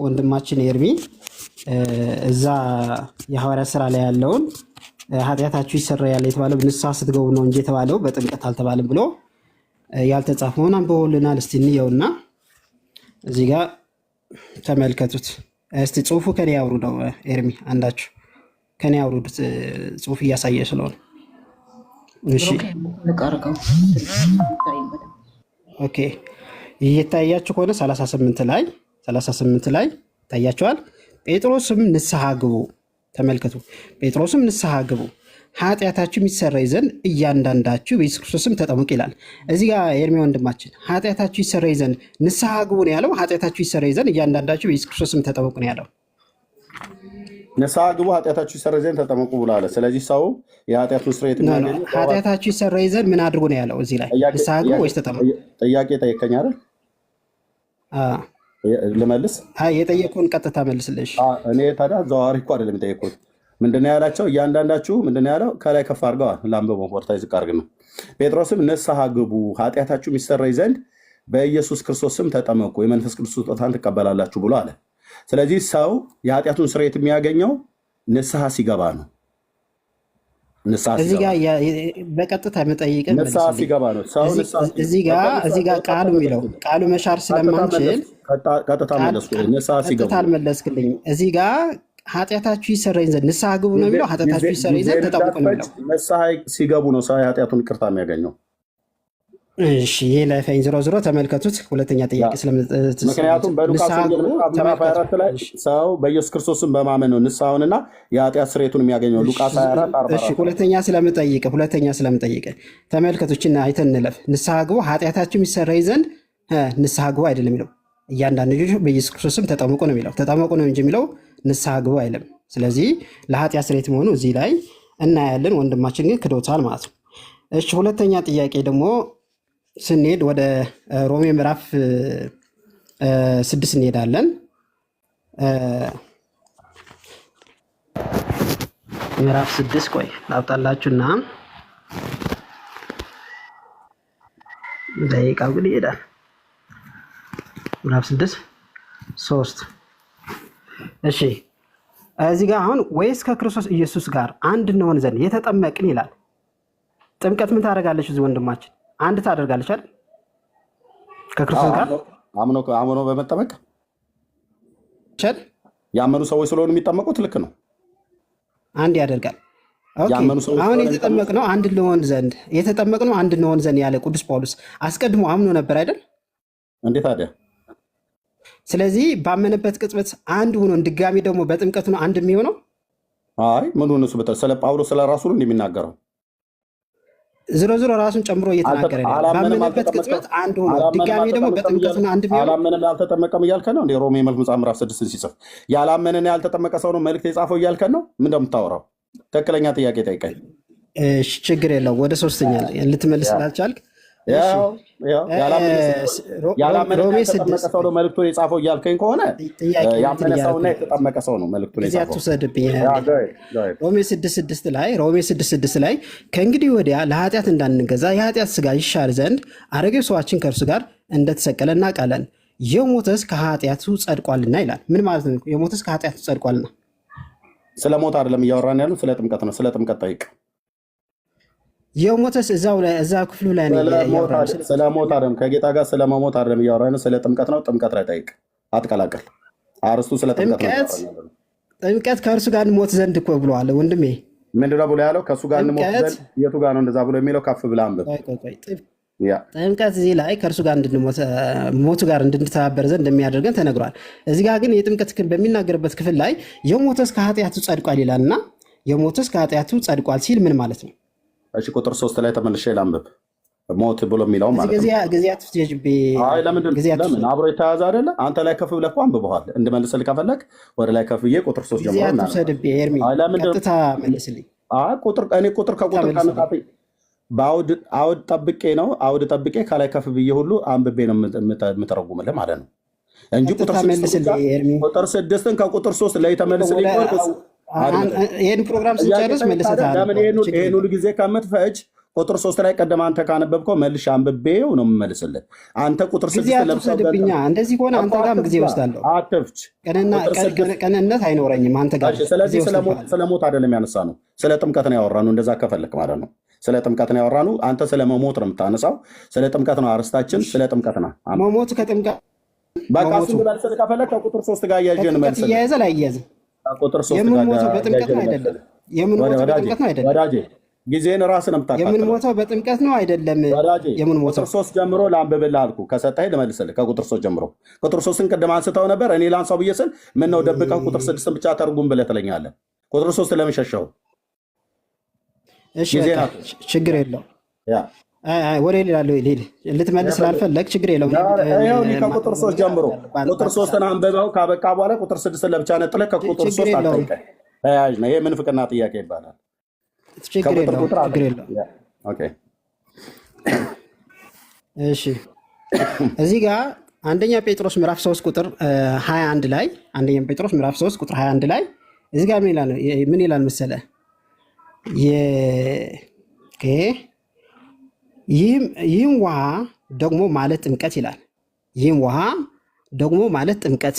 ወንድማችን ኤርሚ እዛ የሐዋርያት ስራ ላይ ያለውን ኃጢአታችሁ ይሰረያል የተባለው ንስሐ ስትገቡ ነው እንጂ የተባለው በጥምቀት አልተባለም ብሎ ያልተጻፈውን አንብቦልናል። እስቲ እንየውና እዚህ ጋር ተመልከቱት እስቲ። ጽሁፉ ከኔ ያውርደው ኤርሚ፣ አንዳችሁ ከኔ ያውርዱት፣ ጽሁፍ እያሳየ ስለሆነ። እሺ ኦኬ፣ እየታያችሁ ከሆነ 38 ላይ ታያችኋል። ጴጥሮስም ንስሐ ግቡ፣ ተመልከቱ። ጴጥሮስም ንስሐ ግቡ ኃጢአታችሁ የሚሰረይ ዘንድ እያንዳንዳችሁ በኢየሱስ ክርስቶስም ተጠመቁ ይላል። እዚህ ጋር ኤርሚ ወንድማችን ኃጢአታችሁ ይሰረይ ዘንድ ንስሐ ግቡ ነው ያለው። ኃጢአታችሁ ይሰረይ ዘንድ እያንዳንዳችሁ በኢየሱስ ክርስቶስም ተጠመቁ ነው ያለው። ንስሐ ግቡ ኃጢአታችሁ ይሰረይ ዘንድ ተጠመቁ ብሎ አለ። ስለዚህ ሰው የኃጢአቱን ስርየት የሚያገኘው ኃጢአታችሁ ይሰረይ ዘንድ ምን አድርጉ ነው ያለው? እዚህ ላይ ንስሐ ግቡ ወይስ ተጠመቁ? ጥያቄ ጠየቀኝ አይደል? ልመልስ? የጠየቁን ቀጥታ መልስልሽ። እኔ ታዲያ ዘዋሪ እኮ አይደለም የጠየቁት። ምንድነው ያላቸው? እያንዳንዳችሁ ምንድነው ያለው? ከላይ ከፍ አድርገዋል። ላምበው ወርታይ ዝቅ አድርግ ነው። ጴጥሮስም ንስሐ ግቡ ኃጢአታችሁ ይሰረይ ዘንድ በኢየሱስ ክርስቶስ ስም ተጠመቁ የመንፈስ ቅዱስ ስጦታን ትቀበላላችሁ ብሎ አለ። ስለዚህ ሰው የኃጢአቱን ስርየት የሚያገኘው ንስሐ ሲገባ ነው። እዚህ ጋር በቀጥታ መጠይቅን ንስሐ ሲገባ ነው። ሰው እዚህ ጋር ቃሉ የሚለው ቃሉ መሻር ስለማንችል ቀጥታ አልመለስክልኝም። እዚህ ጋር ኃጢአታችሁ ይሰረይ ዘንድ ንስሐ ግቡ ነው የሚለው። ኃጢአታችሁ ይሰረይ ዘንድ ተጠመቁ ነው የሚለው። ንስሐ ሲገቡ ነው ሰው የኃጢአቱን ይቅርታ የሚያገኘው። እሺ ይሄ ላይፈኝ ዝሮ ተመልከቱት። ሁለተኛ ጥያቄ ምክንያቱም በሉቃስ ምዕራፍ 24 ላይ ሰው በኢየሱስ ክርስቶስን በማመን ነው ንስሐውንና የኃጢአት ስርየቱን የሚያገኘው። ሉቃስ 24 እሺ ሁለተኛ ስለምጠይቅ ተመልከቱችና አይተን እንለፍ። ንስሐ ግቡ ኃጢአታችሁ ይሰረይ ዘንድ ንስሐ ግቡ አይደለም የሚለው። እያንዳንዱ በኢየሱስ ክርስቶስም ተጠመቁ ነው የሚለው። ተጠመቁ ነው እንጂ የሚለው ንስሐ ግቡ አይልም። ስለዚህ ለኃጢአት ስርየት መሆኑ እዚህ ላይ እናያለን። ወንድማችን ግን ክዶታል ማለት ነው። እሺ ሁለተኛ ጥያቄ ደግሞ ስንሄድ ወደ ሮሜ ምዕራፍ 6 እንሄዳለን። ምዕራፍ 6 ቆይ ላውጣላችሁና ደቂቃው ግን ይሄዳል። ምዕራፍ 6:3 እሺ እዚህ ጋር አሁን ወይስ ከክርስቶስ ኢየሱስ ጋር አንድ እንሆን ዘንድ የተጠመቅን ይላል። ጥምቀት ምን ታደርጋለች? እዚህ ወንድማችን አንድ ታደርጋለች አይደል? ከክርስቶስ ጋር አምኖ በመጠመቅ ቸል ያመኑ ሰዎች ስለሆኑ የሚጠመቁት ልክ ነው። አንድ ያደርጋል። ኦኬ ያመኑ ሰዎች አሁን የተጠመቅነው አንድ እንሆን ዘንድ ያለ ቅዱስ ጳውሎስ አስቀድሞ አምኖ ነበር አይደል? እንዴት ታዲያ? ስለዚህ ባመነበት ቅጽበት አንድ ሆኖ ድጋሚ ደግሞ በጥምቀቱ ነው አንድ የሚሆነው። አይ ምን ሆነሱ ስለ ጳውሎስ ስለ ራሱ ነው እንደሚናገረው ዝሮ ራሱን ጨምሮ እየተናገረ ነው። ባመነበት ቅጽበት አንድ ሆኖ ድጋሚ ደግሞ በጥምቀቱ ነው አንድ የሚሆነው። አላመነም ያልተጠመቀም እያልከን ነው እንዴ? ሮሜ መልእክት መጽሐፍ ምዕራፍ 6 ሲጽፍ ያላመነና ያልተጠመቀ ሰው ነው መልእክት የጻፈው እያልከን ነው? ምን እንደምታወራው ትክክለኛ ጥያቄ ጠይቀኝ። እሺ ችግር የለው። ወደ ሶስተኛ ልትመልስ ስላልቻልክ ያላመነና ያልተጠመቀ ሰው ነው መልእክቱን የጻፈው እያልከኝ ከሆነ ያመነ ሰውና የተጠመቀ ሰው ነው መልእክቱን የጻፈው። ሮሜ 6:6 ላይ ከእንግዲህ ወዲያ ለኃጢአት እንዳንገዛ የኃጢአት ስጋ ይሻር ዘንድ አሮጌው ሰዋችን ከእርሱ ጋር እንደተሰቀለ እናውቃለን፣ የሞተስ ከኃጢአቱ ጸድቋልና ይላል። ምን ማለት ነው? የሞተስ ከኃጢአቱ ጸድቋልና። ስለ ሞት አይደለም እያወራን ያለው፣ ስለ ጥምቀት ነው። ስለ ጥምቀት ጠይቅ። የሞተስ እዛ ክፍሉ ላይ ነው። ስለ ሞት አይደለም፣ ከጌታ ጋር ስለ መሞት አይደለም እያወራን፣ ስለ ጥምቀት ነው። ጥምቀት ላይ ጠይቅ፣ አትቀላቀል። አርስቱ ስለ ጥምቀት ነው። ጥምቀት ከእርሱ ጋር እንሞት ዘንድ እኮ ብለዋል ወንድሜ። ምንድን ነው ብሎ ያለው? ከእሱ ጋር እንሞት ዘንድ። የቱ ጋር ነው እንደዛ ብሎ የሚለው? ከፍ ብለህ አንብብ። ጥምቀት እዚህ ላይ ከእርሱ ጋር ሞቱ ጋር እንድንተባበር ዘንድ እንደሚያደርገን ተነግሯል። እዚህ ጋር ግን የጥምቀት በሚናገርበት ክፍል ላይ የሞተስ ከኃጢአቱ ጸድቋል ይላል እና የሞተስ ከኃጢአቱ ጸድቋል ሲል ምን ማለት ነው? እሺ ቁጥር 3 ላይ ተመልሼ ላንብብ። ሞት ብሎ የሚለው ማለት ነው። ለምን አብሮ የተያዘ አይደለ? አንተ ላይ ከፍ ብለህ እኮ አንብበዋል። እንድመልስልህ ከፈለግ ወደ ላይ ከፍ ብዬ ቁጥር 3 ጀምሮ ቁጥር ከቁጥር ከመጣፍ በአውድ ጠብቄ ነው። አውድ ጠብቄ ከላይ ከፍ ብዬ ሁሉ አንብቤ ነው የምተረጉምልህ ማለት ነው እንጂ ቁጥር 6ን ከቁጥር 3 ላይ ተመልስልኝ። ይህን ፕሮግራም ስንጨርስ መልሰታል። ይህን ሁሉ ጊዜ ከምትፈጅ ቁጥር 3 ላይ ቀደም አንተ ካነበብከው መልሼ አንብቤው ነው የምመልስልህ። አንተ ቁጥር 6 ለብሰድብኛ እንደዚህ ከሆነ አንተ ጋርም ጊዜ ወስዳለሁ። አትፍች፣ ቀንነት አይኖረኝም አንተ ጋር። ስለዚህ ስለ ሞት አይደለም ያነሳ ነው፣ ስለ ጥምቀት ነው ያወራነው። እንደዛ ከፈለክ ማለት ነው ስለ ጥምቀት ነው ያወራነው። አንተ ስለ መሞት ነው የምታነሳው። ስለ ጥምቀት ነው አርስታችን፣ ስለ ጥምቀት ነው። መሞት ከጥምቀት በቃ እሱን ልመልስልህ ከፈለክ ከቁጥር 3 ጋር እያየህ ነው መልስልህ። እያያዘ አያያዝም። ቁጥር 3 የምንሞተው በጥምቀት ነው አይደለም? የምንሞተው በጥምቀት ነው አይደለም? ወዳጄ ጊዜን ራስን የምታቃጥለው። የምንሞተው በጥምቀት ነው አይደለም? ቁጥር 3 ጀምሮ ላንብብልህ አልኩህ። ከሰጠኸኝ ልመልስልህ ከቁጥር 3 ጀምሮ። ቁጥር 3ን ቅድም አንስተው ነበር፣ እኔ ላንሳው ብዬ ስል ምን ነው ደብቀህ ቁጥር 6ን ብቻ ተርጉም ብለህ ትለኛለህ። ቁጥር 3 ለምን ሸሸኸው? ችግር የለው ወደ ሌላ ልትመልስ ስላልፈለግ ችግር የለውም። ከቁጥር 3 ጀምሮ ቁጥር 3ን አንብበው ካበቃ በኋላ ቁጥር 6ን ለብቻ ነጥለህ ከቁጥር 3 አጠይቀኝ። ተያያዥ ነው። ይሄ ምንፍቅና ጥያቄ ይባላል። ችግር የለውም። እሺ እዚህ ጋር አንደኛ ጴጥሮስ ምዕራፍ 3 ቁጥር 21 ላይ አንደኛ ጴጥሮስ ምዕራፍ 3 ቁጥር 21 ላይ እዚህ ጋር ምን ይላል መሰለህ? ይህም ውሃ ደግሞ ማለት ጥምቀት ይላል። ይህም ውሃ ደግሞ ማለት ጥምቀት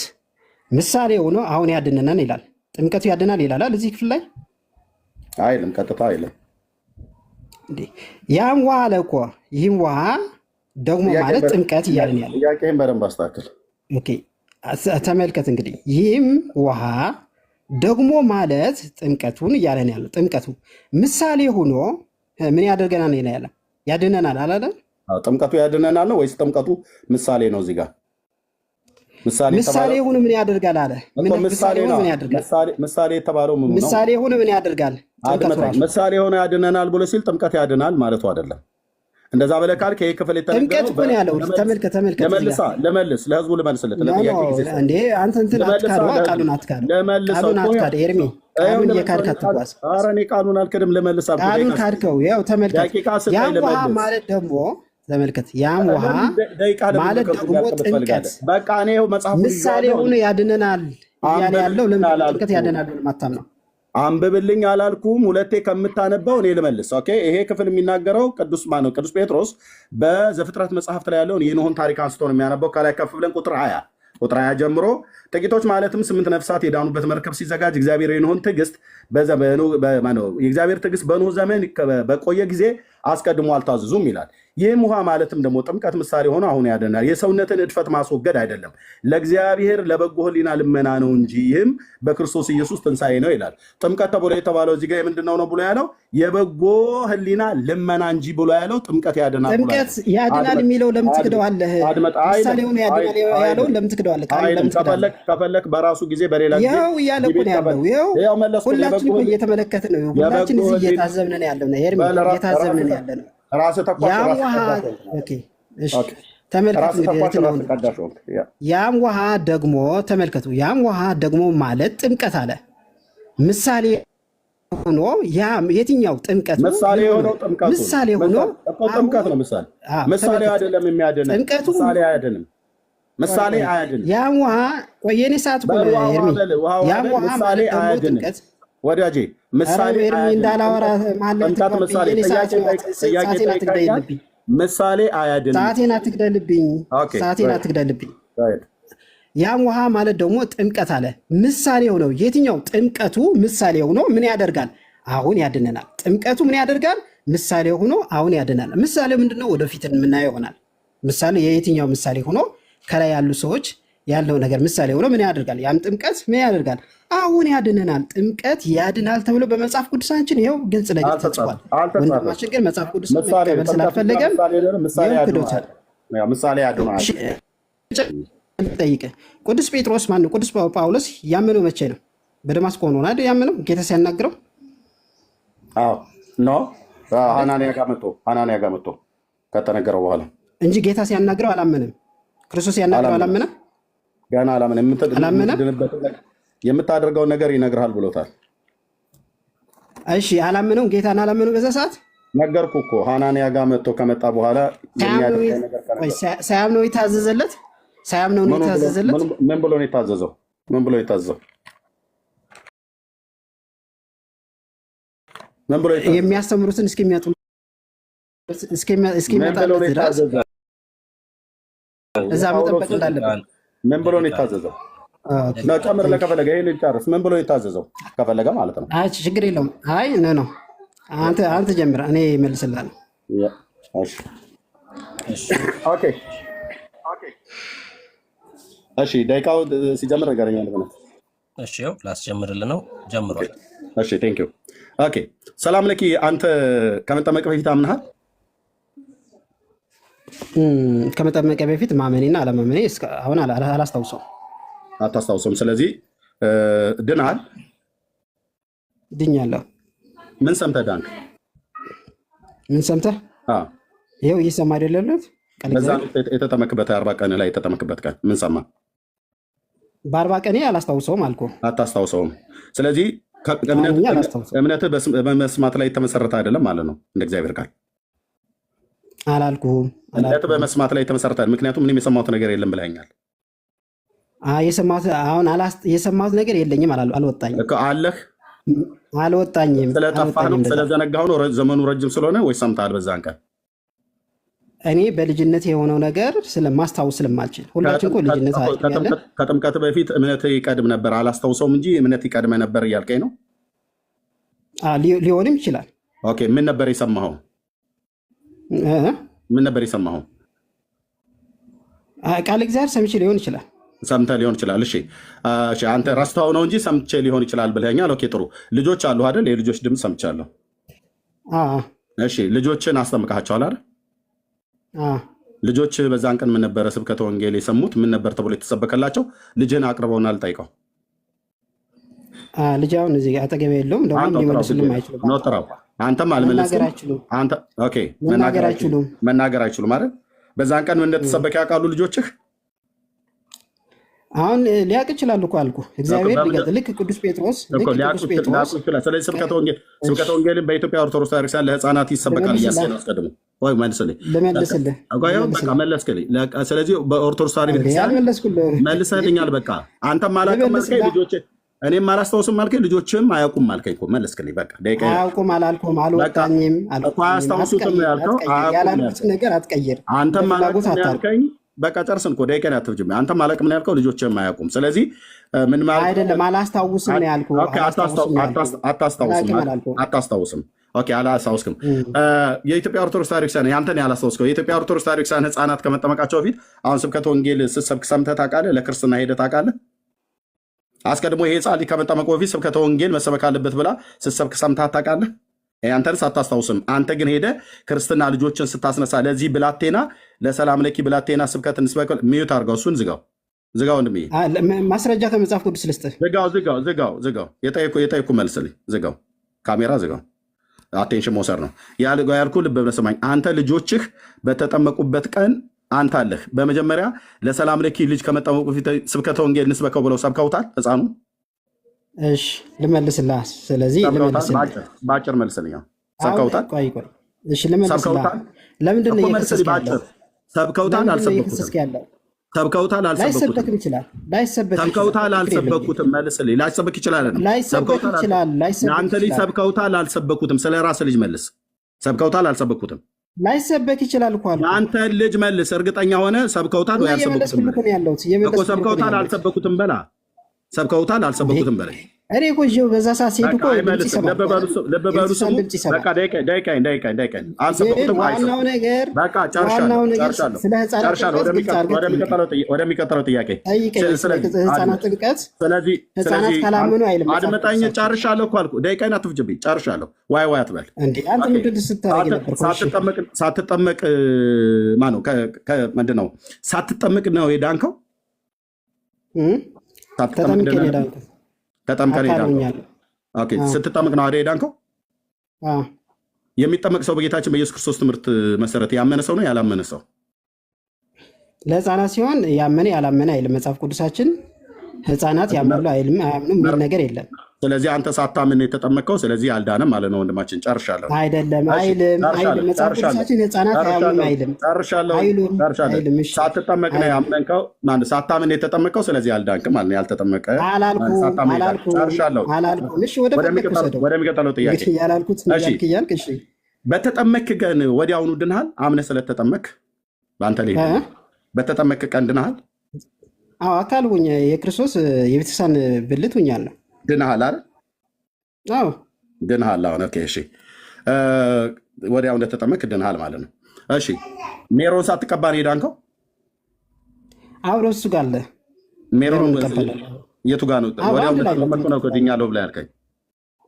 ምሳሌ ሆኖ አሁን ያድነናል ይላል። ጥምቀቱ ያድናል ይላል እዚህ ክፍል ላይ አይልም። ቀጥታ አይልም። ያም ውሃ አለ እኮ። ይህም ውሃ ደግሞ ማለት ጥምቀት እያልን ያለ ጥያቄህን በደንብ አስተካክል። ተመልከት እንግዲህ ይህም ውሃ ደግሞ ማለት ጥምቀቱን እያለን ያለው ጥምቀቱ ምሳሌ ሆኖ ምን ያደርገናል ነው ያለ ያድነናል አላለ? ጥምቀቱ ያድነናል ነው ወይስ ጥምቀቱ ምሳሌ ነው? እዚህ ጋር ምሳሌ ሆኖ ምን ያደርጋል አለ? ምሳሌ የተባለው ምኑ ነው? ምሳሌ ሆኖ ምን ያደርጋል? ምሳሌ ሆኖ ያድነናል ብሎ ሲል ጥምቀት ያድናል ማለቱ አይደለም። እንደዛ ብለህ ካልክ ይሄ ክፍል የተነገረው ጥምቀት ያለው ተመልከት ለመልስ ለህዝቡ ልመልስልህ ለጥያቄ ጊዜ እንዴ አንተ እንትን አትካድ፣ ቃሉን አትካድ ኤርሚ ቃሉን የካድክ አትጓዝ። ኧረ እኔ ቃሉን አልክድም፣ ልመልስ አልኩህ። ቃሉን ካድከው። ያው ተመልከት፣ ያም ውሃ ማለት ደግሞ ተመልከት፣ ያም ውሃ ማለት ደግሞ ጥምቀት በቃ እኔ መጽሐፍ ምሳሌ ሆኖ ያድነናል እያለ ያለው ለምን ጥምቀት ያድናል ብለህ ማታም ነው? አንብብልኝ አላልኩም። ሁለቴ ከምታነበው እኔ ልመልስ። ኦኬ ይሄ ክፍል የሚናገረው ቅዱስ ጴጥሮስ በዘፍጥረት መጽሐፍት ላይ ያለውን የኖህን ታሪክ አንስቶ ነው የሚያነበው። ከላይ ከፍ ብለን ቁጥር 20 ጀምሮ ጥቂቶች ማለትም 8 ነፍሳት የዳኑበት መርከብ ሲዘጋጅ እግዚአብሔር የኖህን ትዕግስት የእግዚአብሔር ትዕግስት በኖህ ዘመን በቆየ ጊዜ አስቀድሞ አልታዘዙም ይላል። ይህም ውሃ ማለትም ደግሞ ጥምቀት ምሳሌ ሆኖ አሁን ያድናል። የሰውነትን እድፈት ማስወገድ አይደለም፣ ለእግዚአብሔር ለበጎ ሕሊና ልመና ነው እንጂ ይህም በክርስቶስ ኢየሱስ ትንሣኤ ነው ይላል። ጥምቀት ተብሎ የተባለው እዚህ ጋር ምንድን ነው ብሎ ያለው? የበጎ ሕሊና ልመና እንጂ ብሎ ያለው ጥምቀት ያድናል። ጥምቀት ያድናል የሚለው ለምን ትክደዋለህ? ምሳሌ ሆኖ ያድናል ያለውን ለምን ትክደዋለህ? ከፈለክ በራሱ ጊዜ በሌላ ጊዜ ያው እያለ እኮ ነው ያለው። ይኸው ሁላችን እኮ እየተመለከትን ነው። ሁላችን እዚህ እየታዘብን ነው ያለው ነው ኤርሚ፣ እየታዘብን ነው ያለ ነው። ተመልከቱ እንግዲህ ያም ውሃ ደግሞ ተመልከቱ፣ ያም ውሃ ደግሞ ማለት ጥምቀት አለ ምሳሌ ሆኖ የትኛው ጥምቀት ምሳሌ ሆኖ ምሳሌ ሆኖ ጥምቀት ነው። ምሳሌ አይደለም የሚያድነው ጥምቀቱ ምሳሌ አይደለም። ምሳሌ አያድንም። ያም ውሃ ቆየኔ ሰዓት እኮ ነው ኤርሚ። ያም ውሃ ምሳሌ አያድንም ወዳጄ። ምሳሌ ኤርሚ እንዳላወራ ማለት ምሳሌ አያድንም። ሰዓቴን አትግደልብኝ፣ ሰዓቴን አትግደልብኝ። ያም ውሃ ማለት ደግሞ ጥምቀት አለ ምሳሌ ሆነው የትኛው ጥምቀቱ ምሳሌ ሆኖ ምን ያደርጋል? አሁን ያድነናል። ጥምቀቱ ምን ያደርጋል? ምሳሌ ሆኖ አሁን ያድነናል። ምሳሌ ምንድነው? ወደፊት የምናየው ይሆናል። ምሳሌ የየትኛው ምሳሌ ሆኖ ከላይ ያሉ ሰዎች ያለው ነገር ምሳሌ ሆኖ ምን ያደርጋል? ያም ጥምቀት ምን ያደርጋል? አሁን ያድነናል። ጥምቀት ያድናል ተብሎ በመጽሐፍ ቅዱሳችን ይኸው ግልጽ ነገር ተጽፏል። ወንድማችን ግን መጽሐፍ ቅዱስ መቀበል ስላልፈለገም ክዶታል። ምሳሌ ያድናል። ጠይቀህ ቅዱስ ጴጥሮስ ማነው? ቅዱስ ጳውሎስ ያመነው መቼ ነው? በደማስቆ ሆኖ አይደል ያመነው? ጌታ ሲያናግረው ሐናንያ ጋር መጥቶ ከተነገረው በኋላ እንጂ ጌታ ሲያናግረው አላመነም። ክርስቶስ ሲያናግረው አላመነም። ገና አላመነም። የምታደርገውን ነገር ይነግርሃል ብሎታል። እሺ አላመነው፣ ጌታን አላመነው። በዛ ሰዓት ነገርኩ እኮ ሐናንያ ጋር መጥቶ ከመጣ በኋላ ሳያምነው የታዘዘለት ሳያምነው ነው የታዘዘለት። ምን ብሎ ነው የታዘዘው? ምን ብሎ የታዘዘው? ምን ብሎ የሚያስተምሩትን እስኪመጣለት ድረስ እዛ መጠበቅ እንዳለበት ምን ብሎ ነው የታዘዘው? ጨምር ለከፈለገ ይሄን ልጨርስ። ምን ብሎ የታዘዘው ከፈለገ ማለት ነው። አይ ችግር የለውም። አይ ነው አንተ ጀምር፣ እኔ እመልስልሃለሁ። እሺ ደቂቃው ሲጀምር ነገረኛ እንደሆነ እሺ ያው ላስጀምርልህ ነው። ጀምሯል። እሺ ቴንክ ዩ ኦኬ። ሰላም ለኪ። አንተ ከመጠመቅ በፊት አምነሃል? ከመጠመቅ በፊት ማመኔና አለማመኔ አሁን አላስታውሰውም። አታስታውሰውም? ስለዚህ ድናል? ድኛለሁ። ምን ሰምተህ ዳንክ? ምን ሰምተህ? ይኸው እየሰማ አይደለለት በዛ የተጠመክበት 40 ቀን ላይ የተጠመክበት ቀን ምን ሰማ? በ40 ቀኔ አላስታውሰውም አልኩህ። አታስታውሰውም። ስለዚህ እምነትህ በመስማት ላይ የተመሰረተ አይደለም ማለት ነው። እንደ እግዚአብሔር ቃል አላልኩህም። እምነትህ በመስማት ላይ የተመሰረተ፣ ምክንያቱም ምንም የሰማሁት ነገር የለም ብለኸኛል። የሰማሁት ነገር የለኝም አልወጣኝም። አለህ? አልወጣኝም። ስለጠፋህ ነው? ስለዘነጋሁ ነው? ዘመኑ ረጅም ስለሆነ ወይስ ሰምተሃል በዛን ቀን? እኔ በልጅነት የሆነው ነገር ስለማስታውስ ስለማልችል፣ ሁላችን እኮ ልጅነት ያለን ከጥምቀት በፊት እምነት ይቀድም ነበር አላስታውሰውም እንጂ እምነት ይቀድመ ነበር እያልከኝ ነው? ሊሆንም ይችላል። ኦኬ ምን ነበር የሰማኸው? ምን ነበር የሰማኸው? ቃል እግዚአብሔር ሰምቼ ሊሆን ይችላል። ሰምተህ ሊሆን ይችላል። እሺ አንተ ረስተኸው ነው እንጂ ሰምቼ ሊሆን ይችላል ብለኸኛል። ኦኬ ጥሩ። ልጆች አሉ አይደል? የልጆች ድምፅ ሰምቻለሁ። እሺ ልጆችን አስጠምቃቸዋል አይደል? ልጆች በዛን ቀን ምን ነበረ ስብከተ ወንጌል የሰሙት? ምን ነበር ተብሎ የተሰበከላቸው? ልጅህን አቅርበውና ልጠይቀው። ልጅ አሁን እዚህ አጠገቤ የለውም። ደግሞ ሊመልስልም አይችሉም። ጥራው። አንተም አልመለስክም። መናገር አይችሉም አይደል? በዛን ቀን ምን እንደተሰበከ ያውቃሉ ልጆችህ? አሁን ሊያውቅ ይችላሉ እኮ አልኩህ። እግዚአብሔር ልክ ቅዱስ ጴጥሮስ ስለዚህ ስብከተ ወንጌልን በኢትዮጵያ ኦርቶዶክስ ቤተክርስቲያን ለህፃናት ይሰበካል እያልኩ ነው። አስቀድሞ መለስልኝ። ስለዚህ በኦርቶዶክስ ቤተክርስቲያን መልሰልኛል። በቃ አንተም አላውቅም አልከኝ፣ ልጆች እኔም አላስታውስም አልከኝ፣ ልጆችም አያውቁም አልከኝ እኮ መለስክልኝ። በቃ አያውቁም አላልኩም፣ አልወጣኝም። አያስታውሱትም ያልከው ያላልኩትን ነገር አትቀይር። አንተም አላውቅም ያልከኝ በቃ ጨርስን እኮ ደቂቃን አትፍጅም። አንተም አላቅም ነው ያልከው፣ ልጆችም አያውቁም። ስለዚህ ምን ማለት አይደለም፣ አላስታውስም ነው ያልኩህ። አታስታውስም። ኦኬ፣ አላስታውስክም። የኢትዮጵያ ኦርቶዶክስ ታሪክሳን ያንተን ያላስታውስከው የኢትዮጵያ ኦርቶዶክስ ታሪክሳን ህፃናት ከመጠመቃቸው በፊት አሁን ስብከተ ወንጌል ስትሰብክ ሰምተህ ታውቃለህ? ለክርስትና ሄደህ ታውቃለህ? አስቀድሞ ይሄ ህፃን ከመጠመቁ በፊት ስብከተ ወንጌል መሰበክ አለበት ብላ ስትሰብክ ሰምተህ ታውቃለህ? አንተንስ አታስታውስም። አንተ ግን ሄደህ ክርስትና ልጆችን ስታስነሳ ለዚህ ብላቴና ለሰላም ለኪ ብላቴና ስብከት እንስበክ ሚዩት አድርገው፣ እሱን ዝጋው ወንድሜ። ማስረጃ ከመጽሐፍ ቅዱስ ልስጥህ። ዝጋው። የጠየኩህ መልስልኝ። ዝጋው፣ ካሜራ ዝጋው። አቴንሽን መውሰድ ነው ያልኩህ። ልብ ብለህ ስማኝ። አንተ ልጆችህ በተጠመቁበት ቀን አንተ አለህ። በመጀመሪያ ለሰላም ለኪ ልጅ ከመጠመቁ በፊት ስብከተ ወንጌል እንስበከው ብለው ሰብከውታል ህፃኑ? እሺ ልመልስልህ። ስለዚህ በአጭር መልስልኝ። ሰብከውታል? እሺ ልመልስልህ። ለምንድን ነው እየከሰስክ ያለው? ሰብከውታል? አልሰበኩትም። ሰብከውታል? አልሰበኩትም። ሰብከውታል? አልሰበኩትም። መልስልኝ። ላይሰበክ ይችላል። ለአንተ ልጅ ሰብከውታል? አልሰበኩትም። ስለ ራስህ ልጅ መልስ። ሰብከውታል? አልሰበኩትም። ላይሰበክ ይችላል እኮ አልኩህ። አንተ ልጅ መልስ። እርግጠኛ ሆነ ሰብከውታል ወይ አልሰበኩትም? ሰብከውታል? አልሰበኩትም በላ። ሰብከውታል? አልሰበኩትም በላ። እኔ እኮ በዛ ሰዓት ሲሄድ እኮ ለበበሉ ስሙ። በቃ ደቂቃ አልሰበኩትም። ዋናው ነገር በቃ ጨርሻለሁ። ወደሚቀጥለው ጥያቄ ህፃናት ጥምቀት ህፃናት ካላመኑ አይልም። አድመጣኝ። ጨርሻለሁ እኮ አልኩህ። ደቂቃዬን አትፍጅብኝ። ጨርሻለሁ። ዋይ አትበል። አንተ ምንድን ስታደርግ ነበር? ሳትጠመቅ ማነው ምንድን ነው ሳትጠመቅ ነው የዳንከው? ተጠምቀን ሄዳንከው? ስትጠመቅ ነው አይደል የዳንከው? የሚጠመቅ ሰው በጌታችን በኢየሱስ ክርስቶስ ትምህርት መሰረት ያመነ ሰው ነው ያላመነ ሰው? ለህፃናት ሲሆን ያመነ ያላመነ አይልም መጽሐፍ ቅዱሳችን። ህፃናት ያመኑ አይልም አያምኑ የሚል ነገር የለም። ስለዚህ አንተ ሳታምን የተጠመቀው ስለዚህ አልዳነም ማለት ነው ወንድማችን። ጨርሻለሁ። አይደለም አይልም መጽሐፍ ቅዱሳችን ህፃናት አያምኑም አይልም። ጨርሻለሁ። ሳትጠመቅ ነው ያመንከው ማለት ሳታምን የተጠመቀው ስለዚህ አልዳንክም ማለት ነው። ያልተጠመቀ አላልኩም። እሺ ወደሚቀጥለው ጥያቄ ያላልኩት እያልክ እሺ። በተጠመክ ቀን ወዲያውኑ ድንሃል? አምነህ ስለተጠመክ በአንተ ላይ በተጠመክ ቀን ድንሃል? አዎ አካል ሆኜ የክርስቶስ የቤተክርስቲያን ብልት ሆኛለሁ። ድንሃል አይደል? አዎ ድንሃል። አሁን ኦኬ እሺ፣ ወዲያው እንደተጠመክ ድንሃል ማለት ነው። እሺ ሜሮን ሳትቀባ ነው የዳንከው? አብሮ እሱ ጋር አለ። ሜሮን የቱ ጋር ነው? ወዲያው እንደተጠመክ ነው ድኛለሁ ብለህ ያልከኝ?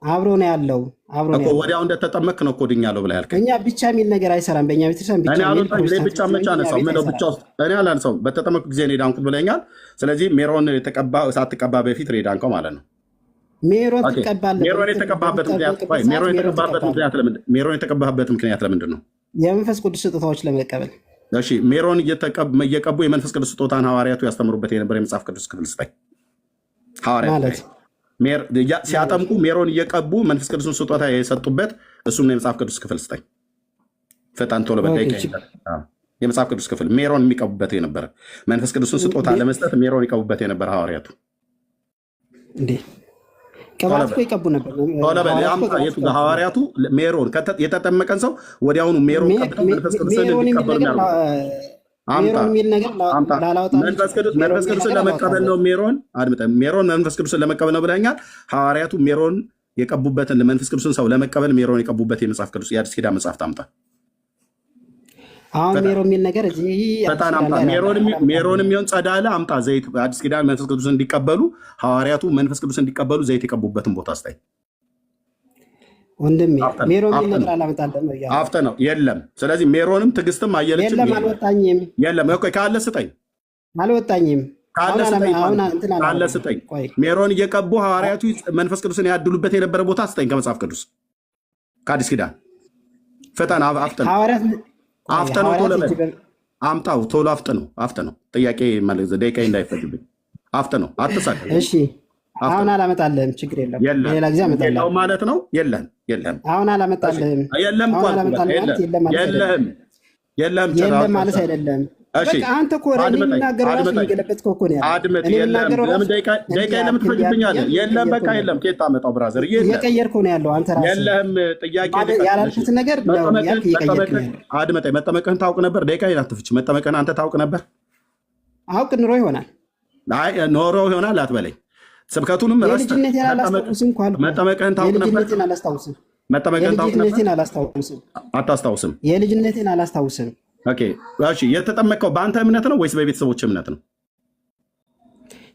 አብሮ ነው ያለው። አብሮ ነው ወዲያው እንደተጠመክ ነው ድኛለሁ ብለህ ያልከኝ? እኛ ብቻ የሚል ነገር አይሰራም በእኛ ቤተክርስቲያን። ብቻ መቻ ነሳው ምን ብቻ ውስጥ እኔ አላነሳውም። በተጠመኩ ጊዜ ነው የዳንኩት ብለኛል። ስለዚህ ሜሮን ሳትቀባ በፊት ነው የዳንከው ማለት ነው። ሜሮን ትቀባለህ? ሜሮን የተቀባበት ምክንያት ለምንድን ነው? የመንፈስ ቅዱስ ስጦታዎች ለመቀበል። እሺ ሜሮን እየቀቡ የመንፈስ ቅዱስ ስጦታን ሐዋርያቱ ያስተምሩበት የነበረ የመጽሐፍ ቅዱስ ክፍል ስጠኝ። ሐዋርያቱ ሲያጠምቁ ሜሮን እየቀቡ መንፈስ ቅዱስን ስጦታ የሰጡበት እሱም ነው የመጽሐፍ ቅዱስ ክፍል ስጠኝ። ፈጣን ቶሎ በደቂቃ የመጽሐፍ ቅዱስ ክፍል ሜሮን የሚቀቡበት የነበረ መንፈስ ቅዱስን ስጦታ ለመስጠት ሜሮን ይቀቡበት የነበረ ሐዋርያቱ እንዴ ቅባት እኮ ይቀቡ ነበር። ሐዋርያቱ ሜሮን የተጠመቀን ሰው ወዲያውኑ ሜሮን ቀብተው መንፈስ ቅዱስን እንዲቀበሉ መንፈስ ቅዱስን ለመቀበል ነው። ሜሮን መንፈስ ቅዱስን ለመቀበል ነው ብለኛል። ሐዋርያቱ ሜሮን የቀቡበትን መንፈስ ቅዱስን ሰው ለመቀበል ሜሮን የቀቡበት የመጽሐፍ ቅዱስ የአዲስ ኪዳን መጽሐፍ ታምጣ። አሁን ሜሮን የሚል ነገር ሜሮን የሚሆን ጸዳለ አምጣ። ዘይት አዲስ ኪዳን መንፈስ ቅዱስ እንዲቀበሉ ሐዋርያቱ መንፈስ ቅዱስ እንዲቀበሉ ዘይት የቀቡበትን ቦታ ስታይ ወንድሜ። ሜሮን የሚል ነገር አላመጣልህም። አፍተ ነው የለም። ስለዚህ ሜሮንም ትዕግስትም አየለችም የለም። አልወጣኝም። የለም ካለ ስጠኝ። አልወጣኝም። ካለ ስጠኝ። ሜሮን እየቀቡ ሐዋርያቱ መንፈስ ቅዱስን ያድሉበት የነበረ ቦታ ስጠኝ ከመጽሐፍ ቅዱስ ከአዲስ ኪዳን። ፈጠን አፍተ ነው ቶሎ አምጣው። ቶሎ አፍተ ነው ጥያቄ ደቂቃ እንዳይፈጅብኝ። አፍተ ነው አትሳቅ። እሺ አሁን አላመጣልህም። ችግር የለም። ሌላ ጊዜ አመጣልህ ማለት ነው። የለም አሁን አላመጣልህም። የለም ማለት አይደለም። በቃ አንተ እኮ የሚናገረው ራሱ የሚገለበጥከው እኮ ነው ያለው። ደቂቃ ለምን ትፈጅብኛለህ? የለም በቃ የለም። ከየት ታመጣው ብራዘር? እየቀየርከው ነው ያለው አንተ ራስህ። የለም ጥያቄ ያላልኩትን ነገር ያልክ እየቀየርክ ነው ያለው። አድመጠኝ። መጠመቅህን ታውቅ ነበር? ደቂቃ አትፍች። መጠመቅህን አንተ ታውቅ ነበር? አውቅ ኑሮ ይሆናል። አይ ኖሮ ይሆናል አትበለኝ። ስብከቱንም የልጅነቴን አላስታውስም እኮ አልኩህ። መጠመቅህን ታውቅ ነበር? የልጅነቴን አላስታውስም። መጠመቅህን ታውቅ ነበር? የልጅነቴን አላስታውስም። አታስታውስም? የልጅነቴን አላስታውስም። ኦኬ እሺ። የተጠመቀው በአንተ እምነት ነው ወይስ በቤተሰቦች እምነት ነው?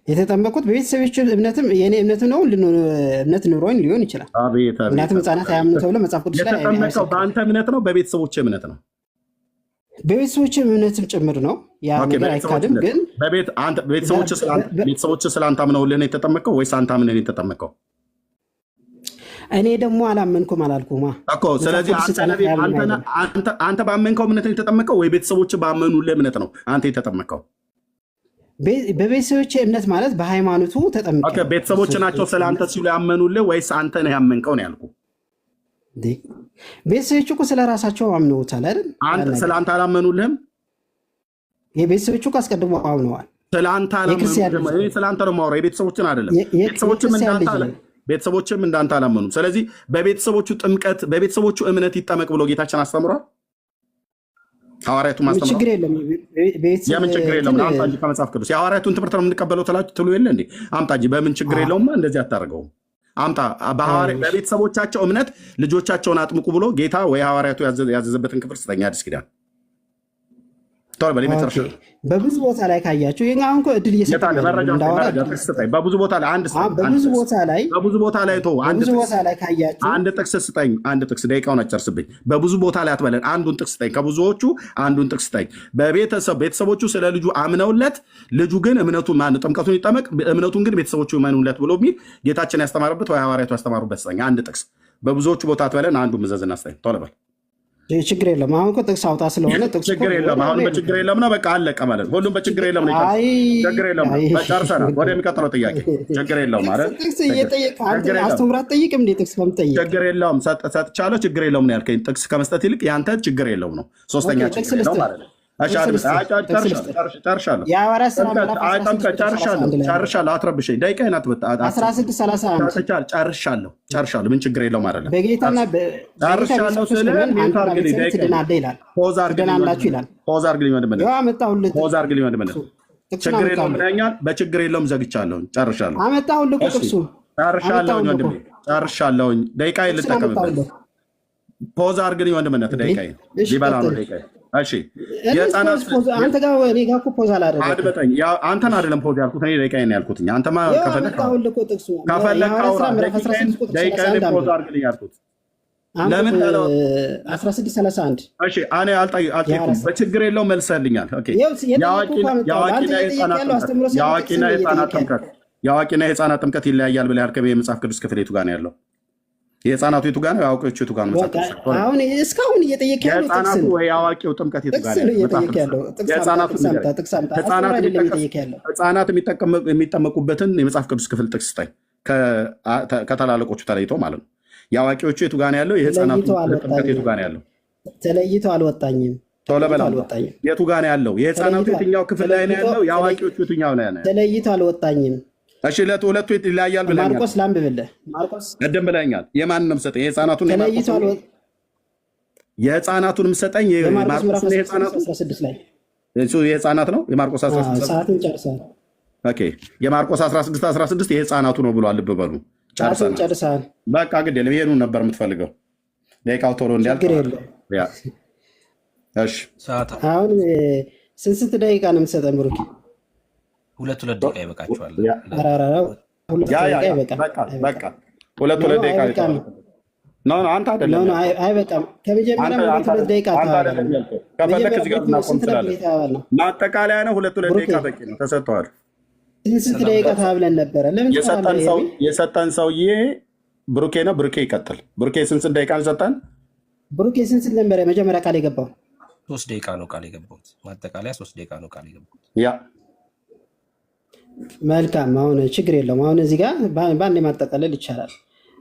የተጠመቁት በቤተሰቦች እምነትም የኔ እምነት ነው። እምነት ኑሮኝ ሊሆን ይችላል። አቤት አቤት። ምክንያቱም ሕፃናት አያምኑ ተብሎ መጽሐፍ ቅዱስ ላይ የተጠመቀው በአንተ እምነት ነው በቤተሰቦች እምነት ነው? በቤተሰቦች እምነትም ጭምር ነው። ያ ነገር አይካድም። ግን ቤተሰቦች ስለአንተ አምነውልህ ነው የተጠመቀው ወይስ አንተ አምነህ ነው የተጠመቀው? እኔ ደግሞ አላመንኩም አላልኩማ እኮ። ስለዚህ አንተ ባመንከው እምነት ነው የተጠመቀው ወይ ቤተሰቦች ባመኑልህ እምነት ነው አንተ የተጠመቀው? በቤተሰቦች እምነት ማለት በሃይማኖቱ ተጠምቀ። ቤተሰቦች ናቸው ስለአንተ ሲሉ ያመኑልህ ወይስ አንተ ነህ ያመንከው ነው ያልኩህ? ቤተሰቦች እኮ ስለ ራሳቸው አምነውታል አይደል? ስለ አንተ አላመኑልህም? የቤተሰቦቹ እኮ አስቀድሞ አምነዋል። ስለ አንተ አላመኑልህም? ስለ አንተ ነው የማወራው፣ የቤተሰቦችን አይደለም። ቤተሰቦችም እንዳንተ አላመኑም። ስለዚህ በቤተሰቦቹ ጥምቀት በቤተሰቦቹ እምነት ይጠመቅ ብሎ ጌታችን አስተምሯል። ሐዋርያቱ ማስተምሯል። ችግር የለም። የምን ችግር የለውም? አምጣ እንጂ ከመጽሐፍ ቅዱስ የሐዋርያቱን ትምህርት ነው የምንቀበለው ትሉ የለ እንዴ? አምጣ እንጂ በምን ችግር የለውም? እንደዚህ አታደርገውም። አምጣ። በቤተሰቦቻቸው እምነት ልጆቻቸውን አጥምቁ ብሎ ጌታ ወይ ሐዋርያቱ ያዘዘበትን ክፍል ስጠኝ። አዲስ ኪዳን በብዙ ቦታ ላይ ካያችሁ አሁን እኮ እድል እየሰጠኝ በብዙ ቦታ ላይ ካያችሁ አንድ ጥቅስ ስጠኝ። አንድ ጥቅስ ደቂቃውን አጨርስብኝ። በብዙ ቦታ ላይ አትበለን። አንዱን ጥቅስ ስጠኝ። ከብዙዎቹ አንዱን ጥቅስ ስጠኝ። ቤተሰቦቹ ስለ ልጁ አምነውለት ልጁ ግን ጥምቀቱን ይጠመቅ እምነቱን ግን ቤተሰቦቹ ይመኑለት ብሎ የሚል ጌታችን ያስተማሩበት ወይ ሐዋርያቱ ያስተማሩበት ስጠኝ። አንድ ጥቅስ በብዙዎቹ ቦታ አትበለን። አንዱ ምዘዝና ስጠኝ። ቶሎ በል። ችግር የለም። አሁን እኮ ጥቅስ አውጣ ስለሆነ ችግር የለም። አሁን በችግር የለም ነው በቃ አለቀ ማለት ሁሉም በችግር የለም ነው። ችግር የለም ጨርሰናል። ወደሚቀጥለው ጥያቄ ችግር የለም ማለት ጥቅስ እየጠየቅ አስተምሮ አትጠይቅም እንዴ? ጥቅስ ከምጠይቅ ችግር የለውም ሰጥቻለሁ። ችግር የለውም ነው ያልከኝ። ጥቅስ ከመስጠት ይልቅ ያንተ ችግር የለውም ነው። ሶስተኛ ችግር የለውም ማለት ነው። ጨርሻለሁ። አትረብሸኝ። ደቂቃዬን ጨርሻለሁ። ምን ችግር የለውም አይደለም። በጌታና ጨርሻለሁ ስለ ፖዝ አድርግልኝ ወንድምህ። ችግር የለውም ብለኸኛል። በችግር የለውም ዘግቻለሁ። ጨርሻለሁ። አመጣሁልህ እኮ ጥቅሱ ጨርሻለሁኝ ወንድሜ ጨርሻለሁኝ። ደቂቃዬን ልጠቀምበት። ፖዝ አድርግልኝ ወንድምነት። ደቂቃዬን ሊበላ ነው ደቂቃዬ። እሺ አንተ ጋር እኔ ጋር እኮ ፖዝ አላደረግም። አንተን አይደለም ፖዝ ያልኩት እኔ ደቂቃዬን ያልኩት። አንተማ ከፈለክ አውራ። ደቂቃዬን ፖዝ አድርግልኝ ያልኩት ለምን 1631 እሺ እኔ አልጠየኩም። በችግር የለውም መልሰልኛል። ኦኬ የአዋቂና የህፃናት ጥምቀት ይለያያል ብለህ ያልከው የመጽሐፍ ቅዱስ ክፍል የቱ ጋር ነው ያለው? የህፃናቱ የቱ ጋር ነው? የአዋቂዎቹ የቱ ጋር ነው? አሁን እስካሁን እየጠየቅ ያለው የህፃናቱ ወይ የአዋቂው ጥምቀት የቱ ጋር ነው? ህፃናት የሚጠመቁበትን የመጽሐፍ ቅዱስ ክፍል ጥቅስ ስጠኝ፣ ከታላላቆቹ ተለይቶ ማለት ነው። የአዋቂዎቹ የቱ ጋር ነው ያለው? የህፃናቱ ጥምቀት የቱ ጋር ነው ያለው? ተለይቶ አልወጣኝም። ቶሎ በላ። የቱ ጋር ነው ያለው? የህፃናቱ የትኛው ክፍል ላይ ነው ያለው? የአዋቂዎቹ የትኛው ላይ ነው? ተለይቶ አልወጣኝም። እሺ ሁለቱ ይለያያል ብለኛል። ማርቆስ ላንብብልህ። ማርቆስ ቀደም ብለኛል። የማንንም ሰጠኝ። የህፃናቱን የህፃናቱንም ሰጠኝ። የማርቆስ የህፃናቱ 16 ላይ እሱ የህፃናት ነው። የማርቆስ 16 ሰዓትን ጨርሰሃል። ኦኬ የማርቆስ 16 የህፃናቱ ነው ብሏል። ልብ በሉ። ጨርሰሃል። በቃ ግድ የለም። ይሄንን ነበር የምትፈልገው። ደቂቃው ቶሎ እንዲያልቅ። እሺ አሁን ስንት ደቂቃ ነው የምትሰጠን ብሩክ? ሁለት ደቂቃ ይበቃችኋል። በቃ ሁለት ደቂቃ አንተ አይደለም አይበቃም። ከመጀመሪያ ሁለት ደቂቃ ከፈለክ እዚህ ጋር እናቆም ስላለን ማጠቃለያ ነው። ሁለት ደቂቃ በቂ ነው። ተሰጥተዋል። ስንት ደቂቃ ተብለን ነበረ? ለምን የሰጠን ሰውዬ ብሩኬ ነው። ብሩኬ ይቀጥል። ብሩኬ ስንት ደቂቃ ሰጠን? ብሩኬ ስንት ነበረ መጀመሪያ ቃል የገባው? 3 ደቂቃ ነው ቃል የገባሁት። ማጠቃለያ 3 ደቂቃ ነው ቃል የገባሁት። ያ መልካም። አሁን ችግር የለውም። አሁን እዚህ ጋር በአንድ ማጠቃለል ይቻላል።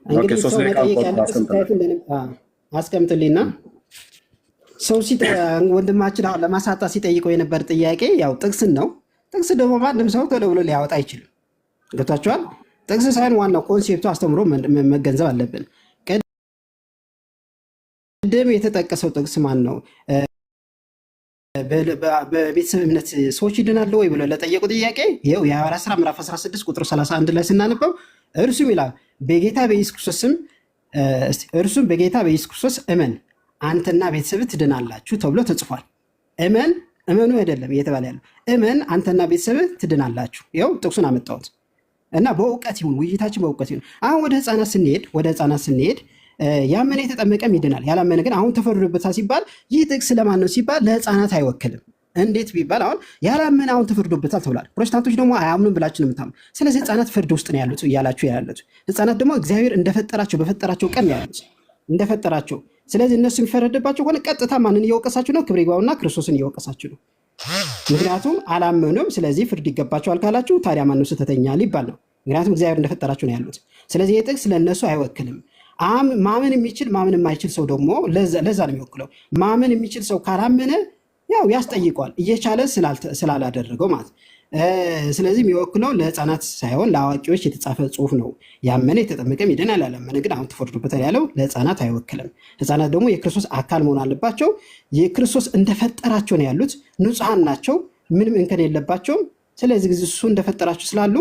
እንግዲህ ሰው መጠየቅ ያለበት አስቀምጥልኝና ሰው ወንድማችን አሁን ለማሳጣ ሲጠይቀው የነበር ጥያቄ ያው ጥቅስን ነው። ጥቅስ ደግሞ ማንም ሰው ቶሎ ብሎ ሊያወጣ አይችልም። ገብታችኋል? ጥቅስ ሳይሆን ዋናው ኮንሴፕቱ አስተምሮ መገንዘብ አለብን። ቅድም የተጠቀሰው ጥቅስ ማን ነው? በቤተሰብ እምነት ሰዎች ይድናሉ ወይ ብለው ለጠየቁ ጥያቄ ይኸው የሐዋርያት ሥራ ምዕራፍ 16 ቁጥር 31 ላይ ስናነበው እርሱም ይላል በጌታ በኢየሱስ ክርስቶስ ስም እርሱም በጌታ በኢየሱስ ክርስቶስ እመን አንተና ቤተሰብህ ትድናላችሁ ተብሎ ተጽፏል። እመኑ አይደለም እየተባለ ያለው እመን አንተና ቤተሰብህ ትድናላችሁ። ይኸው ጥቅሱን አመጣሁት እና በእውቀት ይሁን ውይይታችን በእውቀት ይሁን። አሁን ወደ ህፃናት ስንሄድ ያመነ የተጠመቀም ይድናል፣ ያላመነ ግን አሁን ተፈርዶበታል ሲባል ይህ ጥቅስ ለማን ነው ሲባል ለህፃናት አይወክልም። እንዴት ቢባል አሁን ያላመነ አሁን ተፈርዶበታል ተብሏል። ፕሮቴስታንቶች ደግሞ አያምኑም ብላችሁ ነው የምታምኑ። ስለዚህ ህፃናት ፍርድ ውስጥ ነው ያሉት እያላችሁ ያሉት። ህፃናት ደግሞ እግዚአብሔር እንደፈጠራቸው በፈጠራቸው ቀን ያሉት እንደፈጠራቸው። ስለዚህ እነሱ የሚፈረድባቸው ከሆነ ቀጥታ ማንን እየወቀሳችሁ ነው? ክብረ ይግባውና ክርስቶስን እየወቀሳችሁ ነው። ምክንያቱም አላመኑም፣ ስለዚህ ፍርድ ይገባቸዋል ካላችሁ ታዲያ ማነው ስህተተኛ ሊባል ነው። ምክንያቱም እግዚአብሔር እንደፈጠራቸው ነው ያሉት። ስለዚህ ይህ ጥቅስ ለእነሱ አይወክልም። ማመን የሚችል ማመን የማይችል ሰው ደግሞ ለዛ ነው የሚወክለው። ማመን የሚችል ሰው ካላመነ ያው ያስጠይቀዋል እየቻለ ስላላደረገው ማለት። ስለዚህ የሚወክለው ለህፃናት ሳይሆን ለአዋቂዎች የተጻፈ ጽሁፍ ነው። ያመነ የተጠመቀም ይድናል፣ ያላመነ ግን አሁን ተፈርዶበታል ያለው ለህፃናት አይወክልም። ህፃናት ደግሞ የክርስቶስ አካል መሆን አለባቸው። የክርስቶስ እንደፈጠራቸው ነው ያሉት፣ ንጹሐን ናቸው፣ ምንም እንከን የለባቸውም። ስለዚህ ጊዜ እሱ እንደፈጠራቸው ስላሉ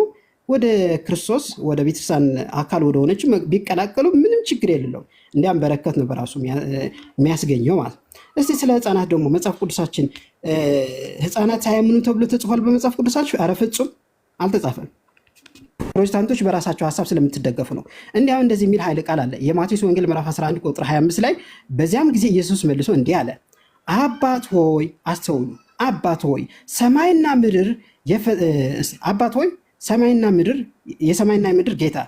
ወደ ክርስቶስ ወደ ቤተክርስቲያን አካል ወደ ሆነች ቢቀላቀሉ ምንም ችግር የሌለው እንዲያም በረከት ነው በራሱ የሚያስገኘው ማለት። እስቲ ስለ ህፃናት ደግሞ መጽሐፍ ቅዱሳችን ህፃናት ሳያምኑ ተብሎ ተጽፏል በመጽሐፍ ቅዱሳችን? ኧረ ፍጹም አልተጻፈም። ፕሮቴስታንቶች በራሳቸው ሀሳብ ስለምትደገፉ ነው። እንዲያም እንደዚህ የሚል ኃይለ ቃል አለ የማቴዎስ ወንጌል ምዕራፍ 11 ቁጥር 25 ላይ በዚያም ጊዜ ኢየሱስ መልሶ እንዲህ አለ፣ አባት ሆይ አስተውሉ፣ አባት ሆይ ሰማይና ምድር አባት ሆይ ሰማይና ምድር የሰማይና ምድር ጌታ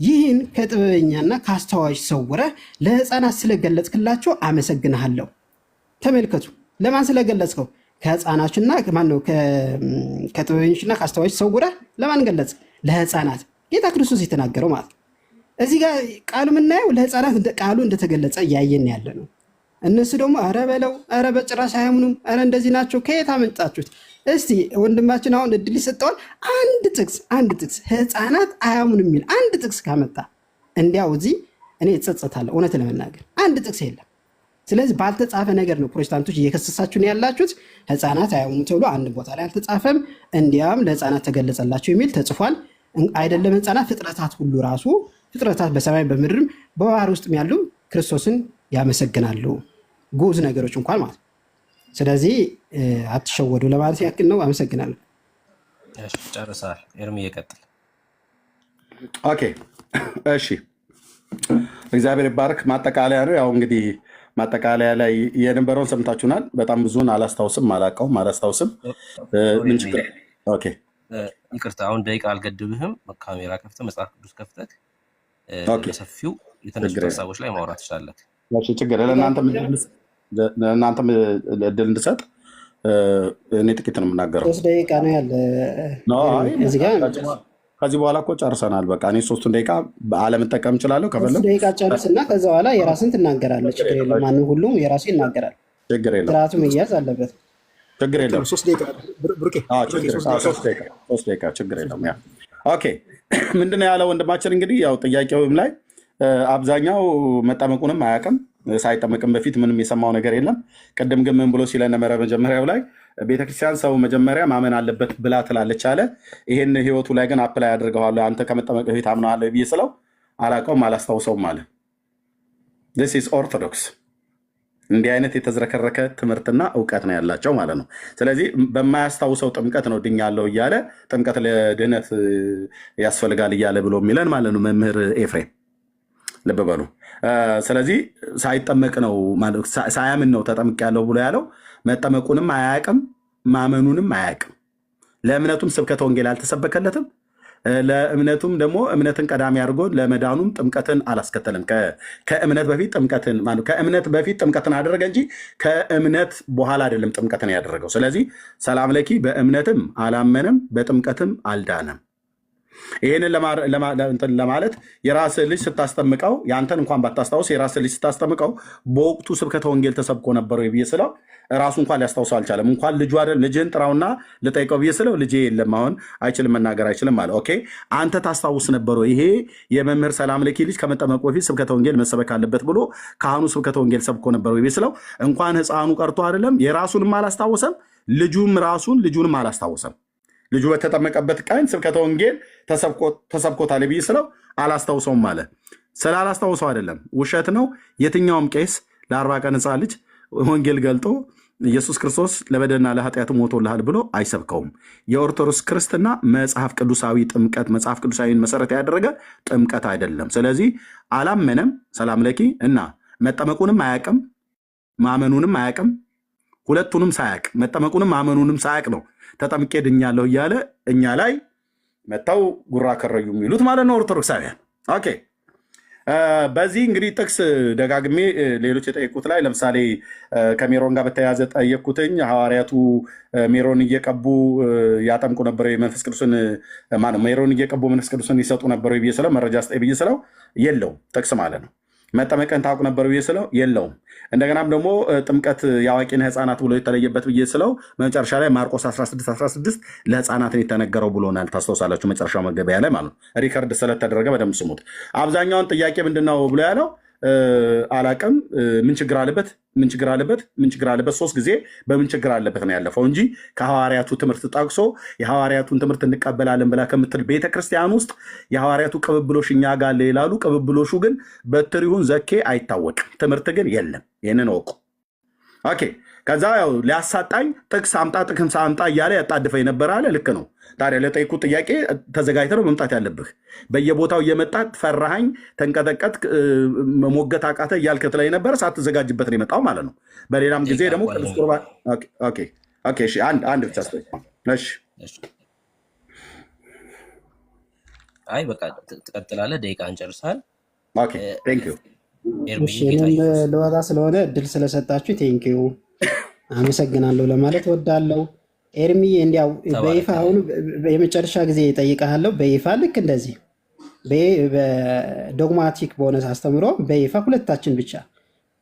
ይህን ከጥበበኛና ከአስተዋይ ሰውረህ ለህፃናት ስለገለጽክላቸው አመሰግንሃለሁ። ተመልከቱ፣ ለማን ስለገለጽከው? ከህፃናችና ማነው? ከጥበበኞችና ከአስተዋዮች ሰውረህ ለማን ገለጽ? ለህፃናት። ጌታ ክርስቶስ የተናገረው ማለት እዚህ ጋር ቃሉ የምናየው ለህፃናት ቃሉ እንደተገለጸ እያየን ያለ ነው። እነሱ ደግሞ ኧረ በለው፣ ኧረ በጭራሽ አያምኑም፣ ኧረ እንደዚህ ናቸው። ከየት አመጣችሁት? እስቲ ወንድማችን አሁን እድል ይሰጠዋል። አንድ ጥቅስ ህፃናት አያምኑም የሚል አንድ ጥቅስ ካመጣ እንዲያው እዚህ እኔ እጸጸታለሁ። እውነት ለመናገር አንድ ጥቅስ የለም። ስለዚህ ባልተጻፈ ነገር ነው ፕሮቴስታንቶች እየከሰሳችሁ ነው ያላችሁት። ህፃናት አያምኑም ተብሎ አንድ ቦታ ላይ አልተጻፈም። እንዲያም ለህፃናት ተገለጸላቸው የሚል ተጽፏል። አይደለም ህፃናት፣ ፍጥረታት ሁሉ ራሱ ፍጥረታት በሰማይ በምድርም በባህር ውስጥ ያሉ ክርስቶስን ያመሰግናሉ፣ ጉዝ ነገሮች እንኳን ማለት። ስለዚህ አትሸወዱ ለማለት ያክል ነው። አመሰግናለሁ። ጨርሰሃል። ኤርሚ ይቀጥል። ኦኬ እሺ፣ እግዚአብሔር ይባርክ። ማጠቃለያ ነው ያው እንግዲህ ማጠቃለያ ላይ የነበረውን ሰምታችሁናል። በጣም ብዙን አላስታውስም፣ አላስታውስም። ምን ችግር? ኦኬ ይቅርታ፣ አሁን ደቂቃ አልገድብህም። ካሜራ ከፍተህ መጽሐፍ ቅዱስ ከፍተህ በሰፊው የተነሱ ሀሳቦች ላይ ማውራት ትችላለህ። እሺ ችግር ለእናንተም እድል እንድሰጥ እኔ ጥቂት ነው የምናገረው። 3 ደቂቃ ነው ያለ እዚህ ጋር። ከዚህ በኋላ እኮ ጨርሰናል። በቃ እኔ 3 ደቂቃ አለመጠቀም እችላለሁ። ከፈለግ 3 ደቂቃ ጨርስና ከዛ በኋላ የራስን ትናገራለህ። ችግር የለም። ማንም ሁሉም የራሱ ይናገራል። ችግር የለም። ስርዓቱ መያዝ አለበት። ችግር የለም። 3 ደቂቃ ብሩኬ። 3 ደቂቃ ችግር የለም። ያ ኦኬ። ምንድን ነው ያለው ወንድማችን? እንግዲህ ያው ጥያቄውም ላይ አብዛኛው መጠመቁንም አያውቅም። ሳይጠመቅም በፊት ምንም የሰማው ነገር የለም። ቅድም ግን ምን ብሎ ሲለን ነበረ? መጀመሪያው ላይ ቤተክርስቲያን ሰው መጀመሪያ ማመን አለበት ብላ ትላለች አለ። ይሄን ህይወቱ ላይ ግን አፕላይ አድርገዋለሁ። አንተ ከመጠመቅ በፊት አምነዋለሁ ብዬ ስለው አላውቀውም፣ አላስታውሰውም አለ። ዚስ ኢዝ ኦርቶዶክስ። እንዲህ አይነት የተዝረከረከ ትምህርትና እውቀት ነው ያላቸው ማለት ነው። ስለዚህ በማያስታውሰው ጥምቀት ነው ድኛለሁ እያለ ጥምቀት ለድህነት ያስፈልጋል እያለ ብሎ የሚለን ማለት ነው መምህር ኤፍሬም። ልብ በሉ። ስለዚህ ሳይጠመቅ ነው ሳያምን ነው ተጠምቅ ያለው ብሎ ያለው። መጠመቁንም አያውቅም፣ ማመኑንም አያውቅም። ለእምነቱም ስብከተ ወንጌል አልተሰበከለትም። ለእምነቱም ደግሞ እምነትን ቀዳሚ አድርጎ ለመዳኑም ጥምቀትን አላስከተለም። ከእምነት በፊት ጥምቀትን አደረገ እንጂ ከእምነት በኋላ አይደለም ጥምቀትን ያደረገው። ስለዚህ ሰላም ለኪ በእምነትም አላመነም፣ በጥምቀትም አልዳነም። ይህንን ለማለት የራስህ ልጅ ስታስጠምቀው ያንተን እንኳን ባታስታውስ የራስህ ልጅ ስታስጠምቀው በወቅቱ ስብከተ ወንጌል ተሰብኮ ነበረው ብዬ ስለው ራሱ እንኳን ሊያስታውሰው አልቻለም። እንኳን ልጁ አይደል ልጅህን ጥራውና ልጠይቀው ብዬ ስለው ልጄ የለም አሁን አይችልም መናገር አይችልም አለ። ኦኬ አንተ ታስታውስ ነበረው ይሄ የመምህር ሰላም ለኪ ልጅ ከመጠመቁ በፊት ስብከተ ወንጌል መሰበክ አለበት ብሎ ካህኑ ስብከተ ወንጌል ሰብኮ ነበረው ብዬ ስለው እንኳን ሕፃኑ ቀርቶ አይደለም የራሱንም አላስታወሰም፣ ልጁንም አላስታወሰም። ልጁ በተጠመቀበት ቀን ስብከተ ወንጌል ተሰብኮታል ብዬ ስለው አላስታውሰውም አለ። ስላላስታውሰው አይደለም ውሸት ነው። የትኛውም ቄስ ለ40 ቀን ሕፃን ልጅ ወንጌል ገልጦ ኢየሱስ ክርስቶስ ለበደልና ለኃጢአቱ ሞቶልሃል ብሎ አይሰብከውም። የኦርቶዶክስ ክርስትና መጽሐፍ ቅዱሳዊ ጥምቀት መጽሐፍ ቅዱሳዊን መሰረት ያደረገ ጥምቀት አይደለም። ስለዚህ አላመነም ሰላም ለኪ እና መጠመቁንም አያቅም ማመኑንም አያቅም። ሁለቱንም ሳያቅ መጠመቁንም ማመኑንም ሳያቅ ነው ተጠምቄ ድኛለሁ እያለ እኛ ላይ መጥተው ጉራ ከረዩ የሚሉት ማለት ነው ኦርቶዶክሳውያን። ኦኬ በዚህ እንግዲህ ጥቅስ ደጋግሜ ሌሎች የጠየቁት ላይ ለምሳሌ ከሜሮን ጋር በተያያዘ ጠየቅኩትኝ። ሐዋርያቱ ሜሮን እየቀቡ ያጠምቁ ነበረ መንፈስ ቅዱስን ሜሮን እየቀቡ መንፈስ ቅዱስን ይሰጡ ነበረ ብዬ ስለው መረጃ ስጠኝ ብዬ ስለው የለውም ጥቅስ ማለት ነው። መጠመቀን ታውቁ ነበር ብዬ ስለው የለውም። እንደገናም ደግሞ ጥምቀት የአዋቂና ህፃናት ብሎ የተለየበት ብዬ ስለው መጨረሻ ላይ ማርቆስ 16 ለህፃናትን የተነገረው ብሎናል። ታስታውሳላችሁ መጨረሻው መገቢያ ላይ ማለት ነው። ሪከርድ ስለተደረገ በደምብ ስሙት። አብዛኛውን ጥያቄ ምንድነው ብሎ ያለው አላቅም። ምን ችግር አለበት 3 ጊዜ በምን ችግር አለበት ነው ያለፈው እንጂ ከሐዋርያቱ ትምህርት ጠቅሶ የሐዋርያቱን ትምህርት እንቀበላለን ብላ ከምትል ቤተክርስቲያን ውስጥ የሐዋርያቱ ቅብብሎሽ እኛ ጋር አለ ይላሉ። ቅብብሎሹ ግን በትር ይሁን ዘኬ አይታወቅም። ትምህርት ግን የለም። ይህንን እወቁ። ኦኬ ከዛ ያው ሊያሳጣኝ ጥቅስ አምጣ እያለ ያጣድፈኝ ነበር አለ። ልክ ነው። ታዲያ ለጠይቁት ጥያቄ ተዘጋጅተህ ነው መምጣት ያለብህ። በየቦታው እየመጣ ፈራሃኝ፣ ተንቀጠቀጥ፣ መሞገት አቃተ እያልክ ትለኝ ነበር። ሳትዘጋጅበት ነው የመጣው ማለት ነው። በሌላም ጊዜ ደግሞ ቅዱስ ቁርባን እሺ፣ አንድ ብቻ ስጠኝ። እሺ አይ በቃ ትቀጥላለህ። ደቂቃ እንጨርሳል። ኦኬ ቴንክ ዩ። እሺ እኔም ለወጣ ስለሆነ እድል ስለሰጣችሁ ቴንክ ዩ አመሰግናለሁ ለማለት ወዳለው። ኤርሚ እንዲያው በይፋ አሁን የመጨረሻ ጊዜ እጠይቅሃለሁ። በይፋ ልክ እንደዚህ በዶግማቲክ በሆነ አስተምሮ በይፋ ሁለታችን ብቻ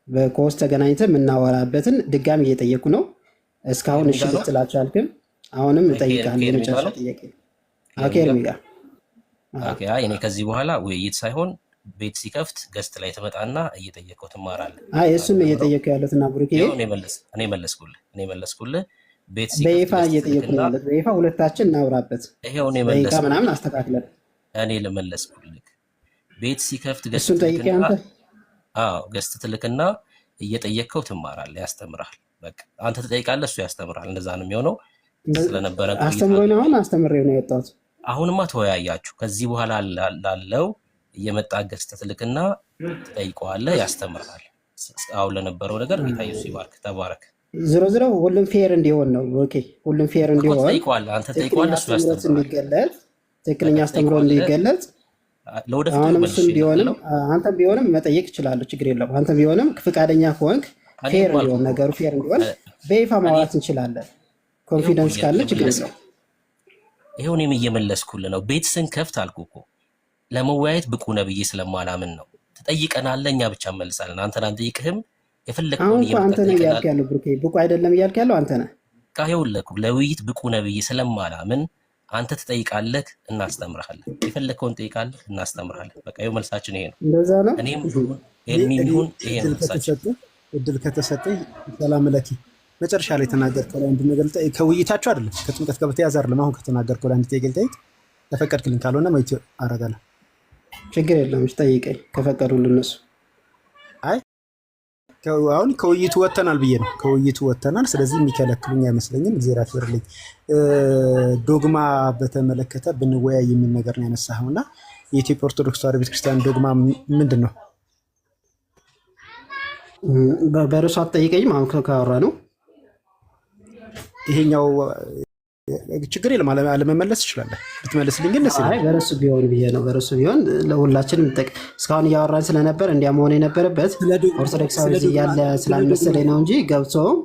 በኮስ ተገናኝተን የምናወራበትን ድጋሚ እየጠየኩ ነው። እስካሁን እሺ ልትል አልቻልክም። አሁንም እጠይቅሃለሁ የመጨረሻ ጥያቄ። ኦኬ ኤርሚ ጋር ኦኬ። እኔ ከዚህ በኋላ ውይይት ሳይሆን ቤት ሲከፍት ገስት ላይ ትመጣና እየጠየቀው ትማራለህ። እሱን እየጠየኩ ያለትና ብሩኬ እኔ መለስኩልህ። ቤት በይፋ እየጠየኩ ነው ያለው። በይፋ ሁለታችን እናውራበት። ይሄው እኔ መለስኩልህ ምናምን አስተካክለን እኔ ለመለስኩልህ። ቤት ሲከፍት ገስት እሱን ጠይቄ አንተ ገስት ትልክና እየጠየቀው ትማራለህ፣ ያስተምራል። በቃ አንተ ትጠይቃለህ፣ እሱ ያስተምራል። እንደዛ ነው የሚሆነው። ስለነበረ አስተምሬው ነው የወጣሁት። አሁንማ ተወያያችሁ። ከዚህ በኋላ ላለው እየመጣ ገስት ትልክና ትጠይቀዋለህ፣ ያስተምራል። አሁን ለነበረው ነገር ጌታ ኢየሱስ ይባርክ፣ ተባረክ። ዝሮ ሁሉም ፌር እንዲሆን ነው። ኦኬ ሁሉም ፌር እንዲሆን አንተ ትጠይቀዋለህ፣ እሱ ያስተምራል። ትክክለኛ አስተምሮ እንዲገለጽ አሁንም እሱም ቢሆንም አንተም ቢሆንም መጠየቅ ይችላለሁ፣ ችግር የለውም። አንተም ቢሆንም ፈቃደኛ ከሆንክ ፌር እንዲሆን ነገሩ ፌር እንዲሆን በይፋ ማውራት እንችላለን። ኮንፊደንስ ካለ ችግር የለውም። ይሄው እኔም እየመለስኩልህ ነው። ቤት ስንከፍት አልኩህ እኮ ለመወያየት ብቁ ነብይ ስለማላምን ነው። ትጠይቀናለህ፣ እኛ ብቻ እንመልሳለን። አንተን አንጠይቅህም። የፈለግከውን አንተ ነህ እያልክ ያለው ብሩኬ፣ ብቁ አይደለም እያልክ ያለው አንተ ነህ። ይኸውልህ ለውይይት ብቁ ነብይ ስለማላምን አንተ ትጠይቃለህ፣ እናስተምርሃለን። የፈለግከውን ትጠይቃለህ፣ እናስተምርሃለን። በቃ ይኸው መልሳችን ይሄ ነው። እንደዛ ነው። እኔም ይሁን ይሄ ነው መልሳችን። እድል ከተሰጠኝ ሰላም ለኪ መጨረሻ ላይ ተናገርከው ላይ እንድንገልጥ ከውይይታችሁ አይደለም ከጥምቀት ጋር በተያያዘ አይደለም። አሁን ከተናገርከው ላይ እንድትገልጠኝ ተፈቀድክልኝ፣ ካልሆነ ማይት አረጋለሁ። ችግር የለም ጠይቀኝ ከፈቀዱልን እነሱ። አይ አሁን ከውይይቱ ወተናል ብዬ ነው። ከውይይቱ ወተናል። ስለዚህ የሚከለክሉኝ አይመስለኝም። እግዚአብሔር ያክብርልኝ። ዶግማ በተመለከተ ብንወያይ የሚል ነገር ነው ያነሳኸውና የኢትዮጵያ ኦርቶዶክስ ተዋሕዶ ቤተክርስቲያን ዶግማ ምንድን ነው? በርዕሱ አትጠይቀኝም። አሁን ካወራ ነው ይሄኛው ችግር የለም፣ አለመመለስ ትችላለህ። ብትመልስልኝ ግን ደስ ይላል። በርዕሱ ቢሆን ብዬ ነው። በርዕሱ ቢሆን ለሁላችንም እስካሁን እያወራን ስለነበር እንዲያ መሆን የነበረበት ኦርቶዶክሳዊ ያለ ስላልመሰለኝ ነው እንጂ ገብቶም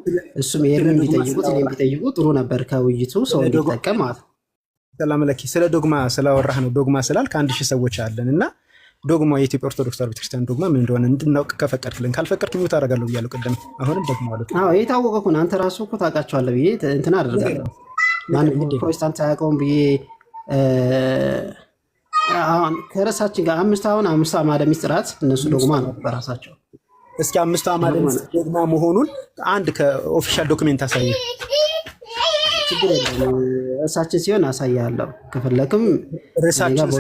እሱም ኤርሚን ቢጠይቁት እኔም ቢጠይቁ ጥሩ ነበር። ከውይይቱ ሰው እንዲጠቀም ማለት ነው። ሰላም ለኪ ስለ ዶግማ ስላወራህ ነው። ዶግማ ስላል ከ1000 ሰዎች አለን እና ዶግማ የኢትዮጵያ ኦርቶዶክስ ተዋሕዶ ቤተክርስቲያን ዶግማ ምን እንደሆነ እንድናውቅ ከፈቀድክልን፣ ካልፈቀድክ ሚውት አደርጋለሁ ብያለሁ ቅድም። አሁንም ደግሞ ማለት ነው የታወቀ እኮ ነው። አንተ ራሱ እኮ ታውቃቸዋለህ ብዬ እንትን አደርጋለሁ። ማንም ፕሮቴስታንት አያውቀውም ብዬ አሁን ከረሳችን ጋር አምስቱ አዕማደ ምስጢራት እነሱ ዶግማ ነው በራሳቸው። እስኪ አምስቱ አዕማደ ምስጢራት ዶግማ መሆኑን አንድ ከኦፊሻል ዶክሜንት አሳየኝ። ችግር የለም እርሳችን ሲሆን አሳያለሁ። ከፈለክም ርዕሳችን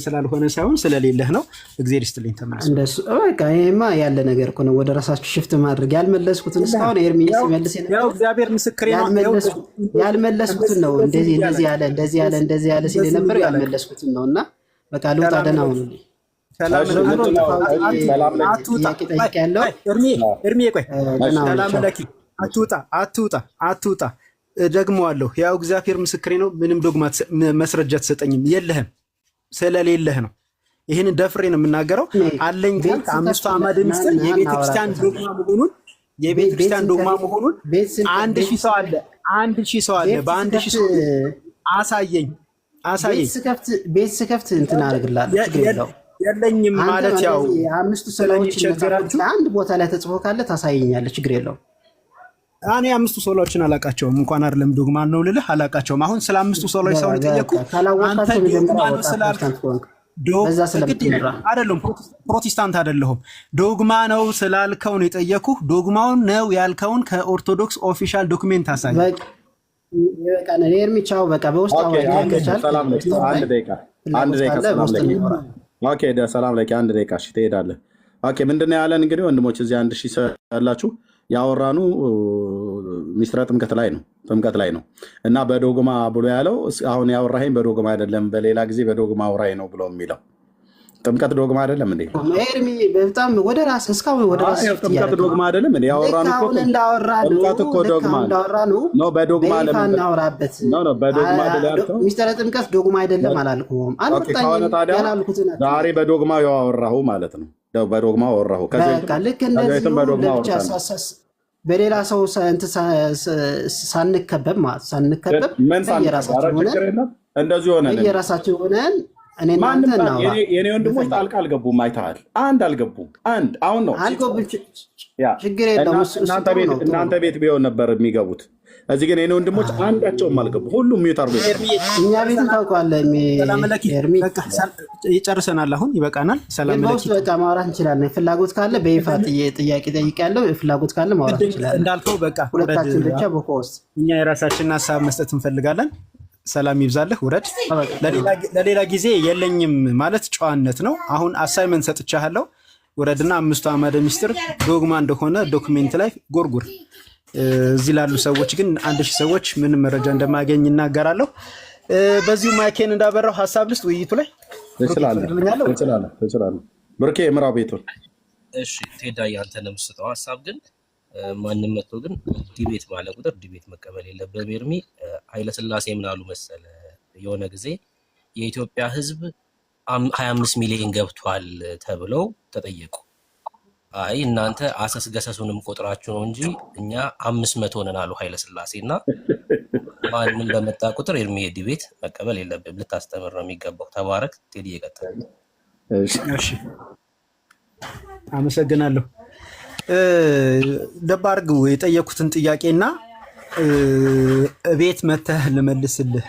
ስላልሆነ ሳይሆን ስለሌለህ ነው። እግዚአብሔር ይስጥልኝ። ተመለስ። እንደሱ በቃ ይሄማ ያለ ነገር እኮ ነው። ወደ ራሳችሁ ሽፍት ማድረግ ያልመለስኩትን እስካሁን ኤርሚያ ሲመልስ ያው እግዚአብሔር ምስክሬ ነው። ያልመለስኩትን ነው እንደዚህ ያለ ሲል ነበር። ያልመለስኩትን ነውና በቃ ልውጣ። ደህና ሁኑ። ኤርሚ ቆይ ሰላም ለኪ አትውጣ። ደግሞዋለሁ። ያው እግዚአብሔር ምስክሬ ነው። ምንም ዶግማ መስረጃ ትሰጠኝም የለህም፣ ስለሌለህ ነው። ይህንን ደፍሬ ነው የምናገረው። አለኝ ግን ከአምስቱ አዕማደ ምስጢር የቤተክርስቲያን ዶግማ መሆኑን 1000 ሰው አለ። 1000 ሰው አለ። በ1000 ሰው አሳየኝ። ቤት ስከፍት እንትን አደርግልሃለሁ። የለኝም ማለት ያው አምስቱ ሰዎች አንድ ቦታ ላይ ተጽፎ ካለ ታሳየኛለህ። ችግር የለውም። እኔ አምስቱ ሶሎችን አላቃቸውም። እንኳን አይደለም ዶግማ ነው ልልህ አላቃቸውም። አሁን ስለ አምስቱ ሶሎች ሰው ጠየቁ። አንተ ዶግማ ነው ስላልክ አይደለም ፕሮቴስታንት አይደለሁም። ዶግማ ነው ስላልከው ነው የጠየኩ። ዶግማውን ነው ያልከውን ከኦርቶዶክስ ኦፊሻል ዶክሜንት አሳይ። በቃ ነው ኤርሚቻው። በቃ በውስጥ ሰላም ለኪ አንድ ደቂቃ ኦኬ ሰላም ለኪ አንድ ደቂቃ እሺ ትሄዳለህ። ኦኬ ምንድነው ያለን እንግዲህ ወንድሞች እዚህ 1000 ሰው ያላችሁ ያወራኑ ሚስጥረ ጥምቀት ላይ ነው እና በዶግማ ብሎ ያለው አሁን ያወራኸኝ በዶግማ አይደለም፣ በሌላ ጊዜ በዶግማ አውራኝ ነው ብሎ የሚለው ጥምቀት ዶግማ አይደለም እንዴ? ኤርሚ በጣም ወደ ራስ እስካሁን ወደ ራስ ጥምቀት ዶግማ አይደለም እንዴ? ያወራኑ እኮ ጥምቀት እኮ ዶግማ ነው። በዶግማ እናወራበት ነው። በዶግማ አይደለም። ሚስጥረ ጥምቀት ዶግማ አይደለም አላልኩም። ዛሬ በዶግማ ያወራሁ ማለት ነው። በዶግማ አወራሁ። ልክ እንደዚህ ብቻ በሌላ ሰው ሳንከበብ የራሳችን ሆነን የኔ ወንድሞች ጣልቃ አልገቡም። አይተሃል? አንድ አልገቡም። አንድ አሁን ነው ችግር የለውም። እናንተ ቤት ቢሆን ነበር የሚገቡት። እዚህ ግን የኔ ወንድሞች አንዳቸውም አልገቡ። ሁሉም ሚዩት አድርጎ እኛ ቤትን ታውቀዋለህ። ይጨርሰናል። አሁን ይበቃናል። ሰላም ለኪ በቃ ማውራት እንችላለን። ፍላጎት ካለ በይፋ ጥያቄ ጠይቃለሁ። ፍላጎት ካለ ማውራት እንችላለን። እንዳልከው በቃ ሁለታችን ብቻ በኮርስ እኛ የራሳችንን ሀሳብ መስጠት እንፈልጋለን። ሰላም ይብዛልህ። ውረድ። ለሌላ ጊዜ የለኝም ማለት ጨዋነት ነው። አሁን አሳይመንት ሰጥቻለሁ። ውረድና አምስቱ አዕማደ ምስጢር ዶግማ እንደሆነ ዶክሜንት ላይ ጎርጉር። እዚህ ላሉ ሰዎች ግን 1000 ሰዎች ምንም መረጃ እንደማያገኝ እናገራለሁ። በዚሁ ማይኬን እንዳበራው ሀሳብ ልስጥ ውይይቱ ላይ ትችላለህ። ብርኬ ምራው ቤቱን። እሺ ቴዳ ያንተን የምትሰጠው ሀሳብ ግን ማንም መጥቶ ግን ዲቤት ባለ ቁጥር ዲቤት መቀበል የለብህም። ኤርሚ ኃይለሥላሴ ምን አሉ መሰለ፣ የሆነ ጊዜ የኢትዮጵያ ሕዝብ 25 ሚሊዮን ገብቷል ተብለው ተጠየቁ። አይ እናንተ አሰስገሰሱንም ቆጥራችሁ ነው እንጂ እኛ 500 ነን አሉ ኃይለሥላሴ። እና ማንም በመጣ ቁጥር ኤርሚ ዲቤት መቀበል የለብህም፣ ልታስተምር ነው የሚገባው። ተባረክ ቴዲ። ይቀጥላል። እሺ አመሰግናለሁ። ደባርግ የጠየኩትን ጥያቄና ቤት መተህ ልመልስልህ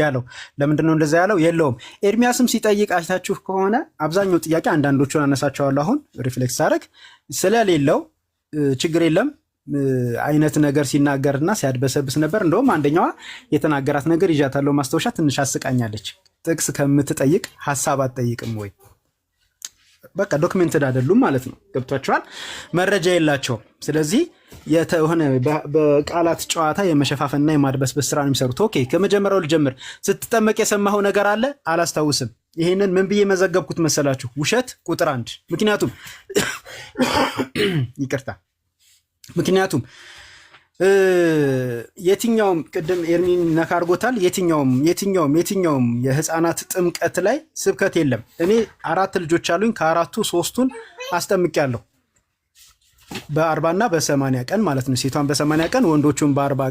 ያለው ለምንድን ነው እንደዛ ያለው? የለውም። ኤርሚያስም ሲጠይቅ አይታችሁ ከሆነ አብዛኛው ጥያቄ አንዳንዶቹን አነሳቸዋለሁ አሁን ሪፍሌክስ አደረግ ስለሌለው ችግር የለም አይነት ነገር ሲናገርና ሲያድበሰብስ ነበር። እንደውም አንደኛዋ የተናገራት ነገር ይዣታለሁ ማስታወሻ ትንሽ አስቃኛለች። ጥቅስ ከምትጠይቅ ሀሳብ አትጠይቅም ወይ? በቃ ዶክመንትድ አይደሉም ማለት ነው። ገብቷቸዋል። መረጃ የላቸውም። ስለዚህ የሆነ በቃላት ጨዋታ የመሸፋፈንና የማድበስበስ ስራ ነው የሚሰሩት። ኦኬ ከመጀመሪያው ልጀምር። ስትጠመቅ የሰማኸው ነገር አለ? አላስታውስም። ይሄንን ምን ብዬ መዘገብኩት መሰላችሁ? ውሸት ቁጥር 1። ምክንያቱም ይቅርታ፣ ምክንያቱም የትኛውም ቅድም ኤርሚን ነካ አድርጎታል። የትኛውም የህፃናት ጥምቀት ላይ ስብከት የለም። እኔ 4 ልጆች አሉኝ። ከ4ቱ 3ቱን አስጠምቄያለሁ በ40 እና በ80 ቀን ማለት ነው። ሴቷን በ80 ቀን ወንዶቹን በ40